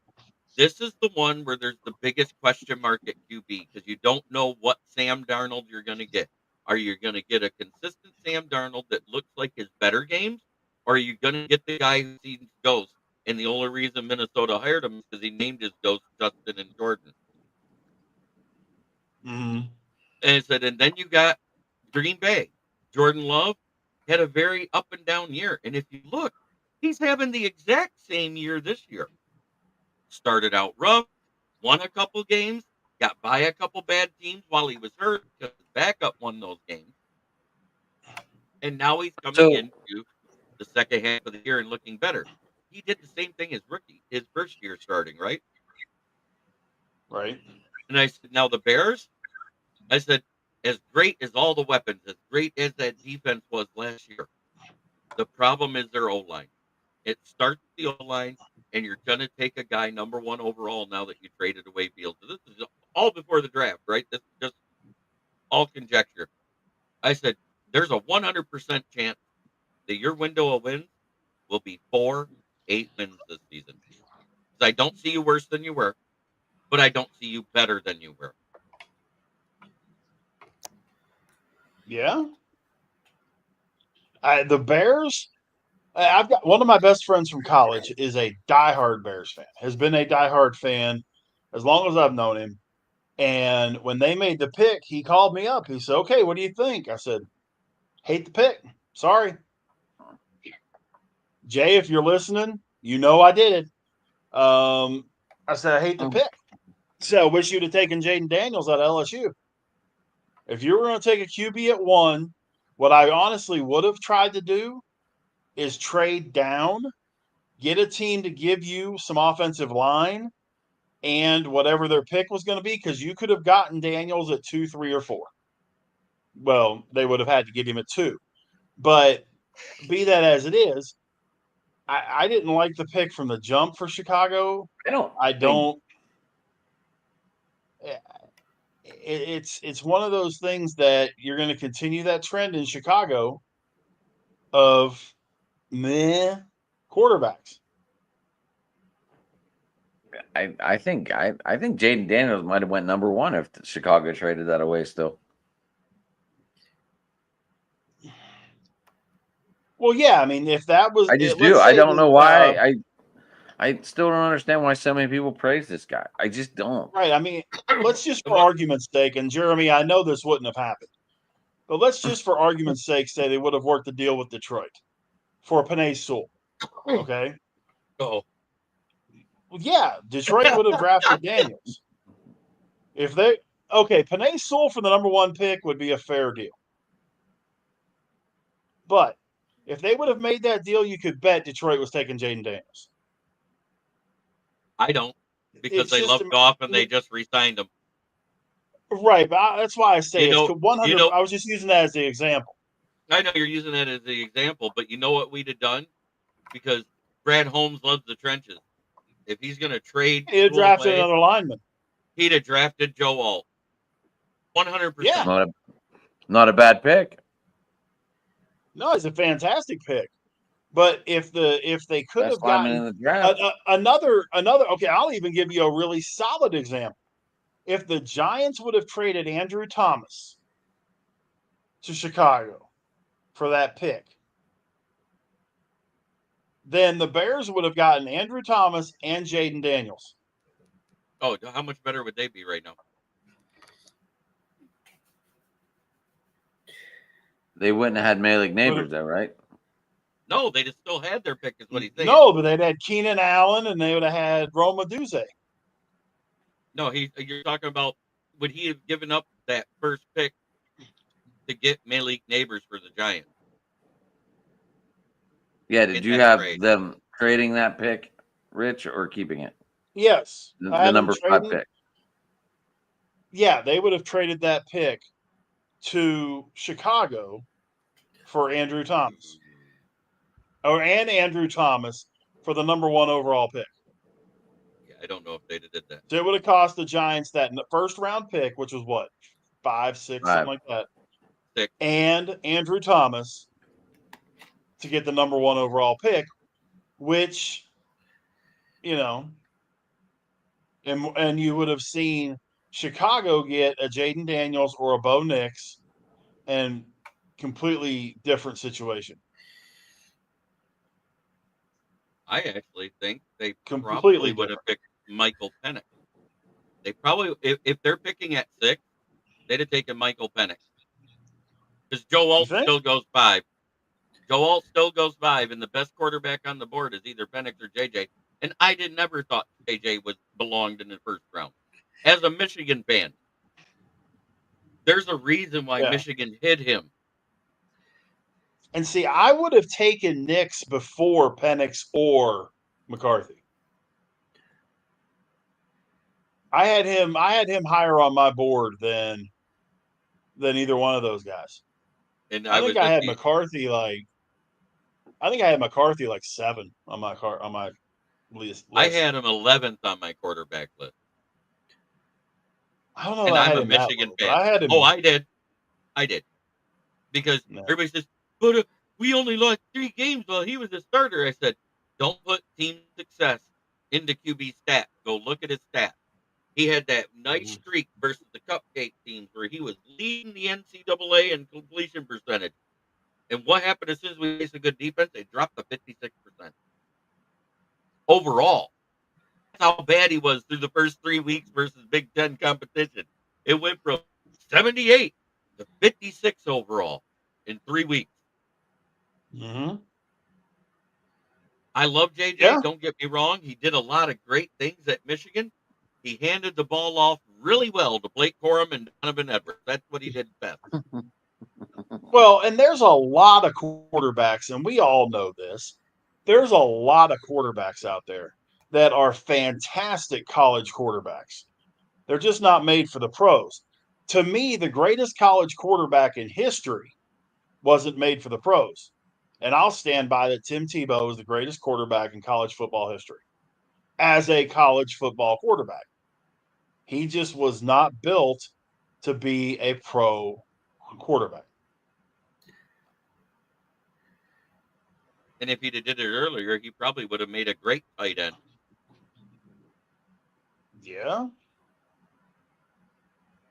this is the one where there's the biggest question mark at QB because you don't know what Sam Darnold you're going to get. Are you going to get a consistent Sam Darnold that looks like his better games? Or are you going to get the guy who sees ghosts? And the only reason Minnesota hired him is because he named his ghosts Justin and Jordan. Mm-hmm. And I said, and then you got Green Bay. Jordan Love had a very up and down year. And if you look, he's having the exact same year this year. Started out rough, won a couple games, got by a couple bad teams while he was hurt because his backup won those games. And now he's coming into the second half of the year and looking better. He did the same thing as rookie, his first year starting, right? Right. And I said, now the Bears, I said, as great as all the weapons, as great as that defense was last year, the problem is their O-line. It starts the O-line, and you're going to take a guy number 1 overall now that you traded away Fields. So this is all before the draft, right? This is just all conjecture. I said, there's a 100% chance that your window of wins will be 4-8 wins this season. I don't see you worse than you were, but I don't see you better than you were. Yeah. The Bears, I've got one of my best friends from college is a diehard Bears fan, has been a diehard fan as long as I've known him. And when they made the pick, he called me up. He said, okay, what do you think? I said, hate the pick. Sorry. Jay, if you're listening, you know I did it. I said, I hate the pick. So I wish you'd have taken Jaden Daniels at LSU. If you were going to take a QB at 1, what I honestly would have tried to do is trade down, get a team to give you some offensive line and whatever their pick was going to be, because you could have gotten Daniels at 2, 3, or 4. Well, they would have had to give him at 2. But be that as it is, I didn't like the pick from the jump for Chicago. I don't. It's one of those things that you're going to continue that trend in Chicago of meh quarterbacks. I think Jaden Daniels might have went number 1 if Chicago traded that away still. Well, yeah, I mean, if that was, I just do. I don't know why. I still don't understand why so many people praise this guy. I just don't. Right. I mean, let's just for argument's sake, and Jeremy, I know this wouldn't have happened, but let's just for argument's sake say they would have worked the deal with Detroit for Penei Sewell. Okay. Oh, Well, yeah, Detroit would have drafted Daniels. If they Penei Sewell for the number 1 pick would be a fair deal. But if they would have made that deal, you could bet Detroit was taking Jaden Daniels. I don't, because It's they just love Goff and they just re-signed him. Right, but that's why I say You know- it's 100. you know- I was just using that as the example. I know you're using that as the example, but you know what we'd have done? Because Brad Holmes loves the trenches. If he's going to trade, He had Sewell drafted away, another lineman. he'd have drafted Joe Alt. 100%. Yeah. Not a bad pick. No, it's a fantastic pick. But if they could Best have lineman in gotten the draft. another okay, I'll even give you a really solid example. If the Giants would have traded Andrew Thomas to Chicago for that pick, then the Bears would have gotten Andrew Thomas and Jaden Daniels. Oh, how much better would they be right now? They wouldn't have had Malik Neighbors, though, right? No, they just still had their pick, is what he's saying. No, but they'd had Keenan Allen and they would have had Roma Duze. No, you're talking about, would he have given up that first pick to get Malik Neighbors for the Giants? Yeah, In did you that have trade. them trading that pick, Rich, or keeping it? Yes, The, I the had them number 5 trading. pick. Yeah, they would have traded that pick to Chicago for Andrew Thomas, and Andrew Thomas for the number 1 overall pick. Yeah, I don't know if they did that. So it would have cost the Giants that first round pick, which was what, 5, 6, something like that, 6. and Andrew Thomas to get the number 1 overall pick, which, you know, and you would have seen Chicago get a Jaden Daniels or a Bo Nix, and completely different situation. I actually think they Completely probably would have different. picked Michael Penix. They probably, if they're picking at 6, they'd have taken Michael Penix. Because Joe You Alt think? still goes 5. Joe Alt still goes 5, and the best quarterback on the board is either Penix or JJ. And I never thought JJ belonged in the first round. As a Michigan fan, there's a reason why Yeah. Michigan hid him. And see, I would have taken Nix before Penix or McCarthy. I had him higher on my board than either one of those guys. And I think was I at had the- McCarthy like 7 on my list. I had him 11th on my quarterback list. I don't know. And If I I'm had a him that Michigan low, but fan. I had him. Oh, I did. Because No. everybody says, but we only lost 3 games while he was a starter. I said, don't put team success into QB stats. Go look at his stats. He had that nice streak versus the cupcake teams where he was leading the NCAA in completion percentage. And what happened as soon as we faced a good defense? They dropped to 56%. Overall, that's how bad he was through the first 3 weeks versus Big Ten competition. It went from 78 to 56 overall in 3 weeks. Mm-hmm. I love JJ. Yeah. Don't get me wrong. He did a lot of great things at Michigan. He handed the ball off really well to Blake Corum and Donovan Edwards. That's what he did best. Well, and there's a lot of quarterbacks, and we all know this. There's a lot of quarterbacks out there that are fantastic college quarterbacks. They're just not made for the pros. To me, the greatest college quarterback in history wasn't made for the pros. And I'll stand by that Tim Tebow is the greatest quarterback in college football history as a college football quarterback. He just was not built to be a pro quarterback. And if he'd have did it earlier, he probably would have made a great tight end. Yeah.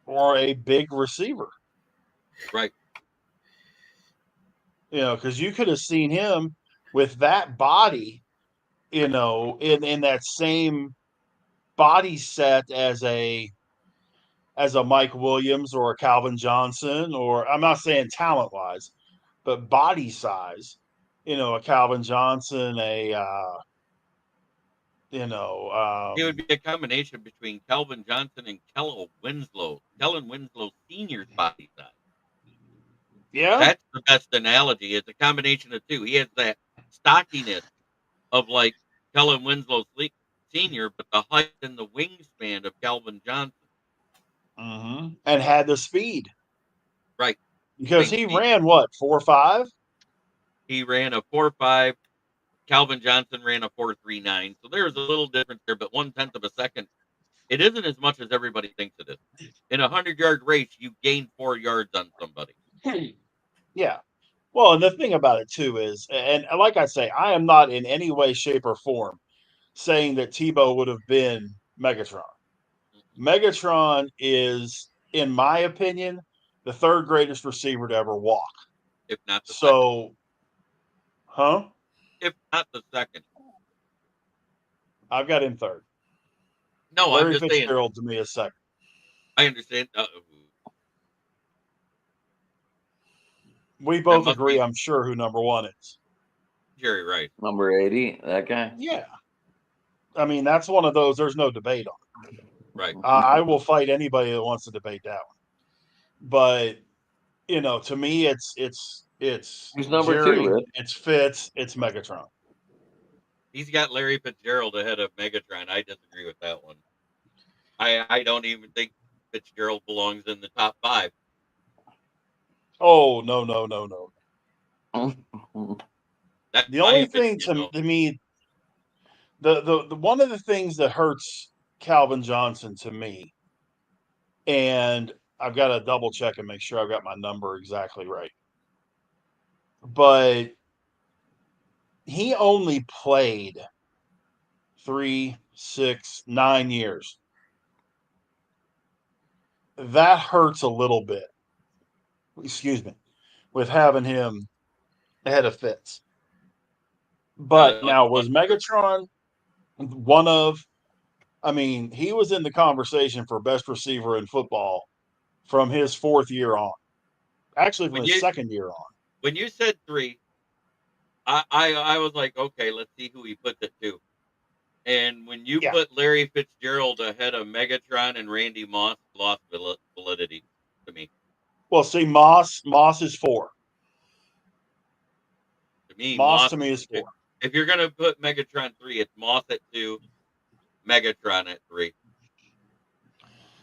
Or a big receiver. Right. Because you could have seen him with that body, in that same body set as a Mike Williams or a Calvin Johnson, or I'm not saying talent wise, but body size. A Calvin Johnson, He would be a combination between Calvin Johnson and Kellen Winslow. Kellen Winslow Sr.'s body size. yeah. That's the best analogy. It's a combination of two. He has that stockiness of like Kellen Winslow Sr., but the height and the wingspan of Calvin Johnson. Mm-hmm. And had the speed. Right. Because Same he speed. ran what, 4.5? He ran a 4.5. Calvin Johnson ran a 4.39. So there's a little difference there, but 1/10 of a second. It isn't as much as everybody thinks it is. In a 100-yard race, you gain 4 yards on somebody. Yeah. Well, and the thing about it too is, and like I say, I am not in any way, shape, or form saying that Tebow would have been Megatron. Megatron is, in my opinion, the 3rd greatest receiver to ever walk. If not the second. Huh? If not the second. I've got him 3rd. No, Larry I'm just saying. Fitzgerald to me is 2nd. I understand. We both must agree, be- I'm sure, who number 1 is. Jerry Rice. Number 80, that guy. Yeah. I mean, that's one of those, there's no debate on it. Right. I will fight anybody that wants to debate that one. But, to me, it's Who's number Jerry, 2, Rich? it's Fitz, it's Megatron. He's got Larry Fitzgerald ahead of Megatron. I disagree with that one. I don't even think Fitzgerald belongs in the top 5. Oh, no. That's The my only thing opinion, to me, the one of the things that hurts Calvin Johnson to me, and I've got to double check and make sure I've got my number exactly right, but he only played 3, 6, 9 years. That hurts a little bit. Excuse me, with having him ahead of Fitz. But now, was Megatron one of? I mean, he was in the conversation for best receiver in football from his 4th year on. Actually, from his 2nd year on. When you said 3, I was like, okay, let's see who he puts it to. And when you put Larry Fitzgerald ahead of Megatron and Randy Moss, lost validity to me. Well, see, Moss is 4. To me, Moss to me is 4. If you're gonna put Megatron 3, it's Moss at 2, Megatron at 3.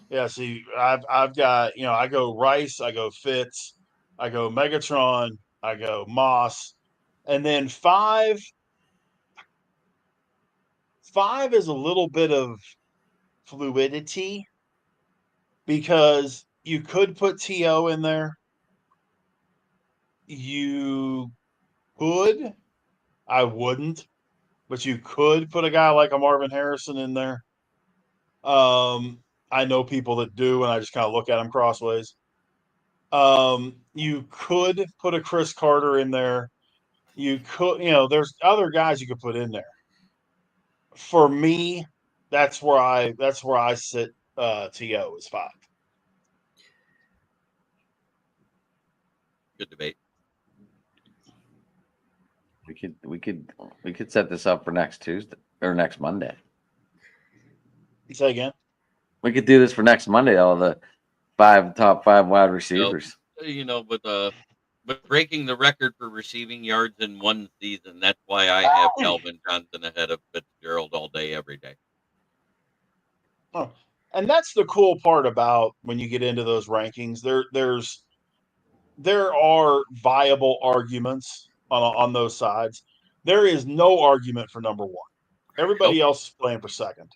Yeah, see, I've got, I go Rice, I go Fitz, I go Megatron, I go Moss, and then 5 is a little bit of fluidity because you could put T.O. in there. You could, I wouldn't, but you could put a guy like a Marvin Harrison in there. I know people that do, and I just kind of look at them crossways. You could put a Chris Carter in there. You could, there's other guys you could put in there. For me, that's where I sit. T.O. is 5. Good debate. We could set this up for next Tuesday or next Monday. Say again. We could do this for next Monday. All the top 5 wide receivers. But breaking the record for receiving yards in one season, that's why I have Calvin Johnson ahead of Fitzgerald all day, every day. Oh, and that's the cool part about when you get into those rankings. There are viable arguments on those sides. There is no argument for number 1. Everybody else is playing for second.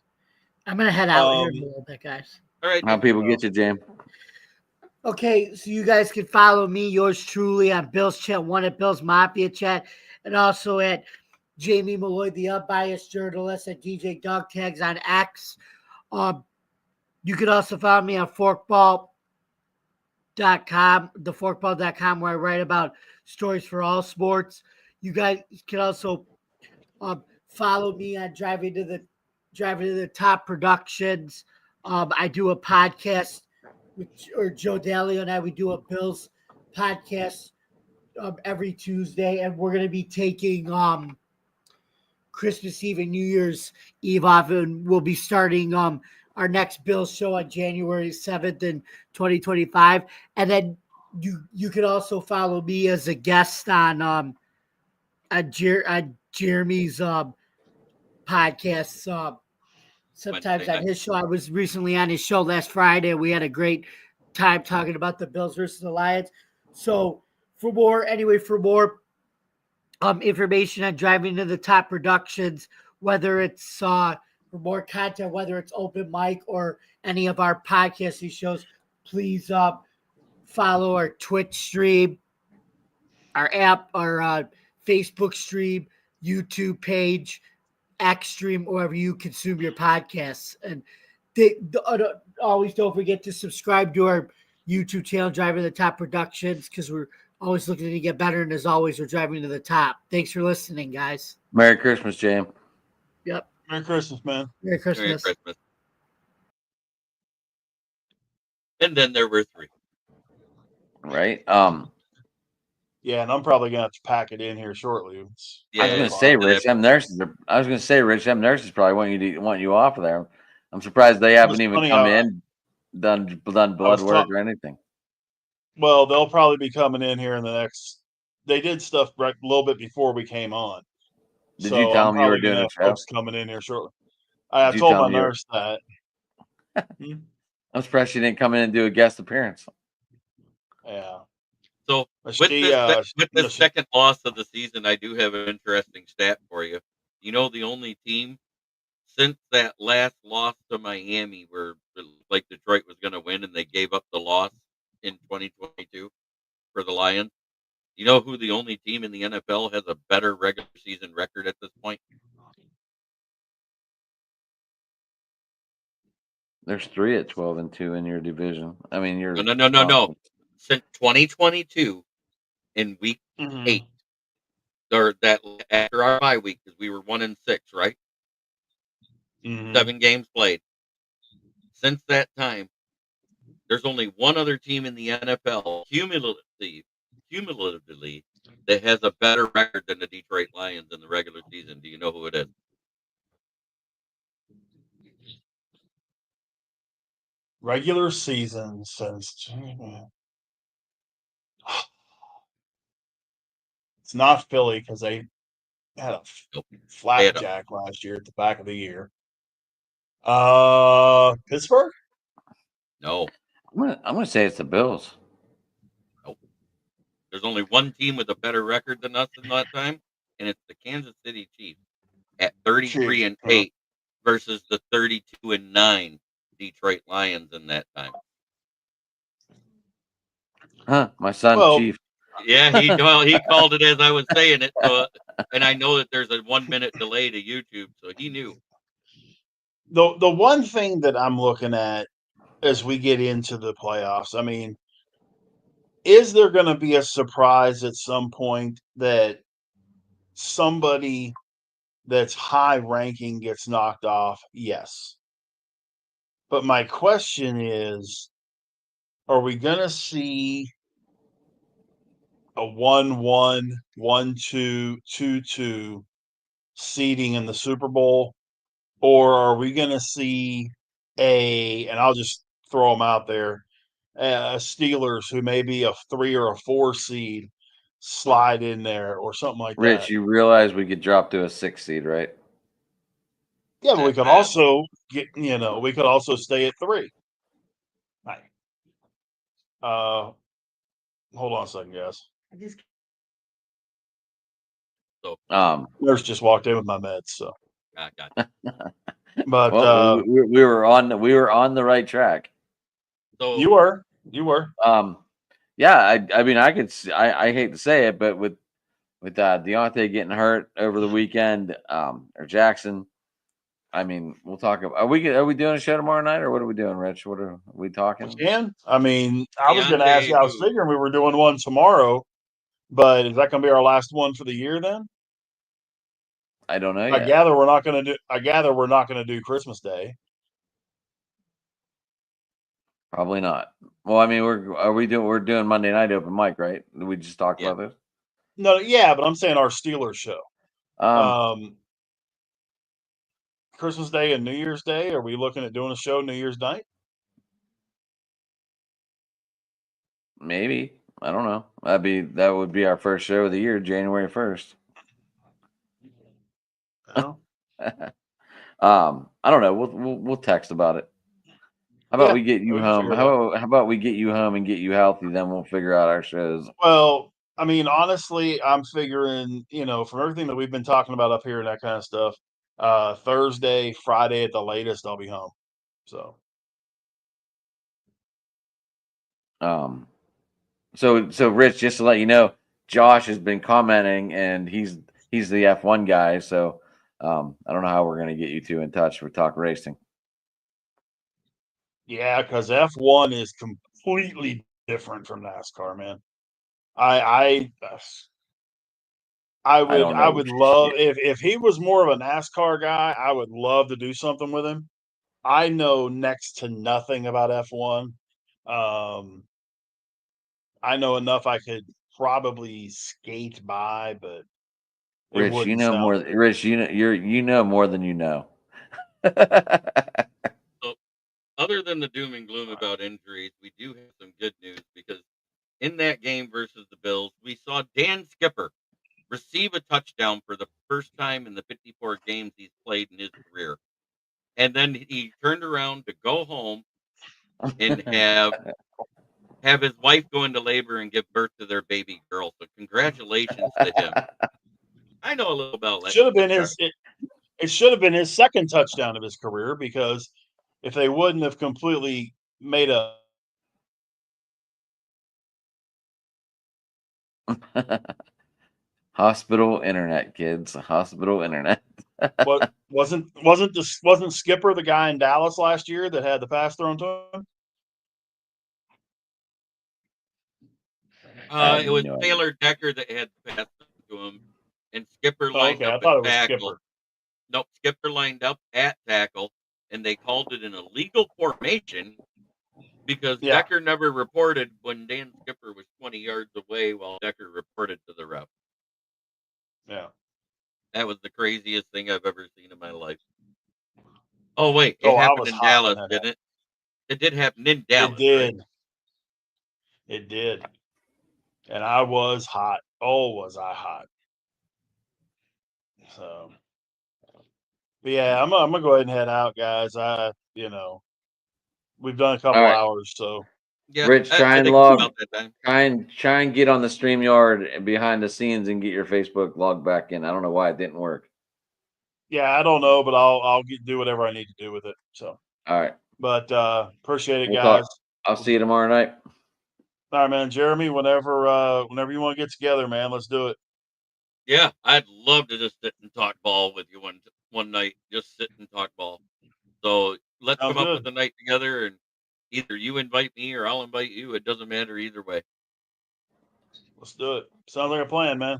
I'm gonna head out here in a little bit, guys. All right. How people get you, James? Okay, so you guys can follow me, yours truly, on Bill's Chat 1 at Bill's Mafia Chat, and also at Jamie Malloy, the unbiased journalist, at DJ Dog Tags on X. You can also follow me on forkball.com, theforkball.com, where I write about stories for all sports. You guys can also follow me on Driving to the Top Productions. I do a podcast or Joe Dalio and I, we do a Bills podcast every Tuesday, and we're going to be taking Christmas Eve and New Year's Eve off, and we'll be starting our next Bills show on January 7th in 2025. And then you can also follow me as a guest on Jeremy's podcast. Sometimes on his show. I was recently on his show last Friday. We had a great time talking about the Bills versus the Lions. So for more information on Driving to the Top Productions, whether it's for more content, whether it's open mic or any of our podcasting shows, please follow our Twitch stream, our app, our Facebook stream, YouTube page, X stream, wherever you consume your podcasts. And always don't forget to subscribe to our YouTube channel, Driving to the Top Productions, because we're always looking to get better. And as always, we're driving to the top. Thanks for listening, guys. Merry Christmas, James. Yep. Merry Christmas, man. Merry Christmas. Merry Christmas. And then there were 3. Right. Yeah, and I'm probably gonna have to pack it in here shortly. I was gonna say Rich M. Nurses probably want you off of there. I'm surprised they haven't even come in, done blood work or anything. Well, they'll probably be coming in here in the next. They did stuff right a little bit before we came on, Did you tell him you were doing a show? Folks coming in here shortly. I Did you told tell my him you were- nurse that. Hmm? I'm surprised she didn't come in and do a guest appearance. Yeah. So But with she, this, with no, the she- second loss of the season, I do have an interesting stat for you. You know, the only team since that last loss to Miami, where like Detroit was going to win and they gave up the loss in 2022 for the Lions. You know who the only team in the NFL has a better regular season record at this point? There's 3 at 12-2 in your division. I mean, your No. Since 2022, in week Mhm. 8, or that after our bye week, because we were 1-6, right? Mhm. 7 games played. Since that time, there's only one other team in the NFL cumulatively that has a better record than the Detroit Lions in the regular season. Do you know who it is? Regular season since it's not Philly because they had a Nope. flapjack last year at the back of the year. Pittsburgh? No. I'm gonna say it's the Bills. There's only one team with a better record than us in that time, and it's the Kansas City Chiefs at 33-8 versus the 32-9 Detroit Lions in that time. Huh? My son, Well- Chief. Yeah, he called it as I was saying it, so, and I know that there's a 1-minute delay to YouTube, so he knew. The one thing that I'm looking at as we get into the playoffs, I mean, is there going to be a surprise at some point that somebody that's high ranking gets knocked off? Yes. But my question is, are we going to see a 1-1, 1-2, 2-2 seeding in the Super Bowl? Or are we going to see and I'll just throw them out there, Steelers who may be a 3 or a 4 seed slide in there or something like Rich, that? you realize we could drop to a 6 seed, right? Yeah, but we could also we could also stay at 3. Right. Hold on a second, guys. Nurse just walked in with my meds, so. Gotcha. But well, we were on the right track. So you were. Yeah, I mean, I hate to say it, but with Deontay getting hurt over the weekend, or Jackson, I mean, we'll talk about. Are we doing a show tomorrow night, or what are we doing, Rich? What are we talking? We can. I mean, I was going to ask you. Deontay I was who? figuring we were doing one tomorrow, but is that going to be our last one for the year then? I don't know I yet. gather we're not going to do Christmas Day. Probably not. Well, I mean, we're doing Monday night open mic, right? We just talked about this. No, yeah, but I'm saying our Steelers show. Christmas Day and New Year's Day. Are we looking at doing a show New Year's night? Maybe. I don't know. That would be our first show of the year, January 1st. No. I don't know. We'll text about it. How about we get you home? How about we get you home and get you healthy? Then we'll figure out our shows. Well, I mean, honestly, I'm figuring, from everything that we've been talking about up here and that kind of stuff, Thursday, Friday at the latest, I'll be home. So. So Rich, just to let you know, Josh has been commenting, and he's the F1 guy. So, I don't know how we're gonna get you two in touch for talk racing. Yeah, because F1 is completely different from NASCAR, man. I would love if he was more of a NASCAR guy, I would love to do something with him. I know next to nothing about F1. I know enough I could probably skate by, but Rich, you know more. Rich, you know more than you know. So, other than the doom and gloom about injuries, we do have some good news because in that game versus the Bills, we saw Dan Skipper receive a touchdown for the first time in the 54 games he's played in his career. And then he turned around to go home and have his wife go into labor and give birth to their baby girl. So congratulations to him. I know a little about that. Should have been his. It should have been his second touchdown of his career, because if they wouldn't have completely made a Hospital internet, kids. Hospital internet. what wasn't Skipper the guy in Dallas last year that had the pass thrown to him? I It was have no Taylor Decker that had the pass to him, and Skipper Oh, lined okay, I up thought at it was tackle. Skipper. Nope, Skipper lined up at tackle, and they called it an illegal formation because Yeah. Decker never reported when Dan Skipper was 20 yards away while Decker reported to the ref. Yeah. That was the craziest thing I've ever seen in my life. Oh, wait, it Oh, I happened was in hot when Dallas, that didn't it? It did happen in Dallas. It did. Right? It did. And I was hot. Oh, was I hot. So, but yeah, I'm gonna go ahead and head out, guys. We've done a couple All right. hours, so Yeah, Rich, I try and think it's log. about that time. Try and get on the StreamYard and behind the scenes and get your Facebook log back in. I don't know why it didn't work. yeah, I don't know, but I'll do whatever I need to do with it. So, All right. but appreciate it, We'll guys. talk. I'll see you tomorrow night. All right, man. Jeremy, whenever you want to get together, man, let's do it. Yeah, I'd love to just sit and talk ball with you one night. Just sit and talk ball. So let's Sounds come up good. with a night together, and either you invite me or I'll invite you. It doesn't matter either way. Let's do it. Sounds like a plan, man.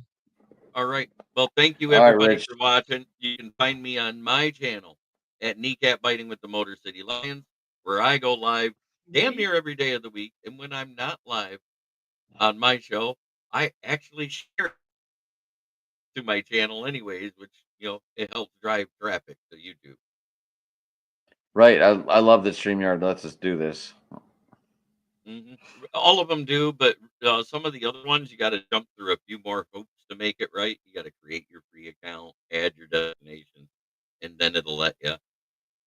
All right. Well, thank you All right, everybody Rich. for watching. You can find me on my channel at Kneecap Biting with the Motor City Lions, where I go live damn near every day of the week. And when I'm not live on my show, I actually share it to my channel anyways, which it helps drive traffic to YouTube. Right. I love that StreamYard lets us do this. hmm All of them do, but some of the other ones you got to jump through a few more hoops to make it right. You got to create your free account, add your destination, and then it'll let you.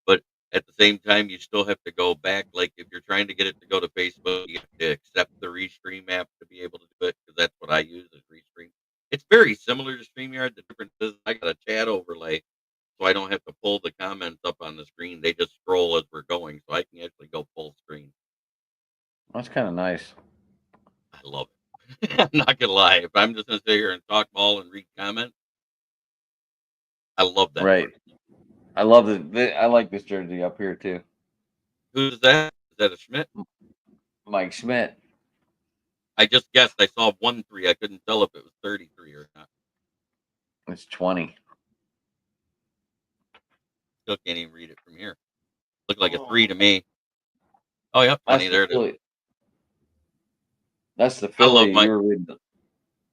But at the same time, you still have to go back. Like if you're trying to get it to go to Facebook, you have to accept the Restream app to be able to do it, because that's what I use is Restream. It's very similar to StreamYard. The difference is I got a chat overlay, so I don't have to pull the comments up on the screen. They just scroll as we're going, so I can actually go full screen. That's kind of nice. I love it. I'm not gonna lie. If I'm just gonna sit here and talk ball and read comments, I love that. Right. I love it. I like this jersey up here too. Who's that? Is that a Schmidt? Mike Schmidt. I just guessed. I saw 1-3. I couldn't tell if it was 33 or not. It's 20. Still can't even read it from here. Looked like a 3 to me. Oh yeah, funny. There it is. That's the I love Philly Mike. you were reading.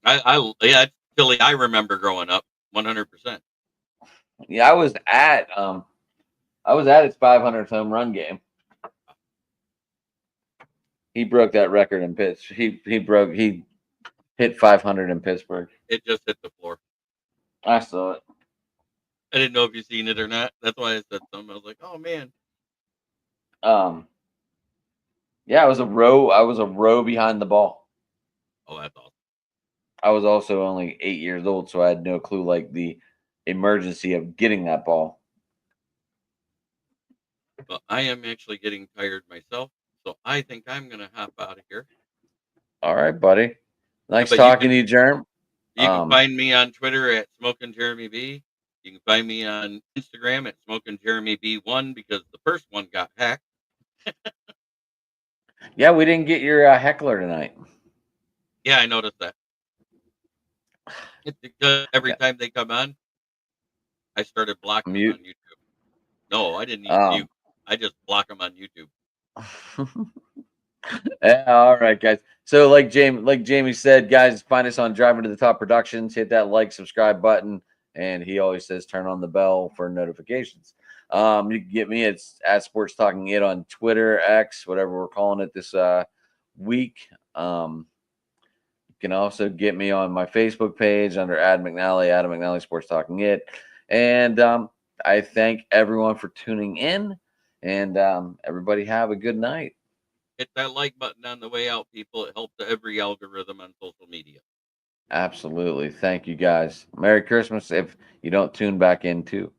Yeah, it's Philly. I remember growing up, 100%. Yeah, I was at its 500th home run game. He broke that record in Pittsburgh. He hit 500 in Pittsburgh. It just hit the floor. I saw it. I didn't know if you seen it or not. That's why I said something. I was like, oh man. Yeah, I was a row behind the ball. Oh, that's awesome. I was also only 8 years old, so I had no clue like the emergency of getting that ball. But I am actually getting tired myself, so I think I'm gonna hop out of here. All right, buddy. Nice But talking to you, Jerm. You can find me on Twitter at Smoking Jeremy B. You can find me on Instagram at Smoking Jeremy B1 because the first one got hacked. Yeah, we didn't get your heckler tonight. Yeah, I noticed that. It's because every time they come on, I started blocking them on YouTube. No, I didn't even mute. I just block them on YouTube. Yeah, all right, guys. So like Jamie said, guys, find us on Driving to the Top Productions. Hit that like, subscribe button, and he always says turn on the bell for notifications. You can get me at Sports Talking It on Twitter, X, whatever we're calling it this week. can also get me on my Facebook page under Adam McNally Sports Talking It. And I thank everyone for tuning in. And everybody have a good night. Hit that like button on the way out, people. It helps every algorithm on social media. Absolutely. Thank you, guys. Merry Christmas if you don't tune back in, too.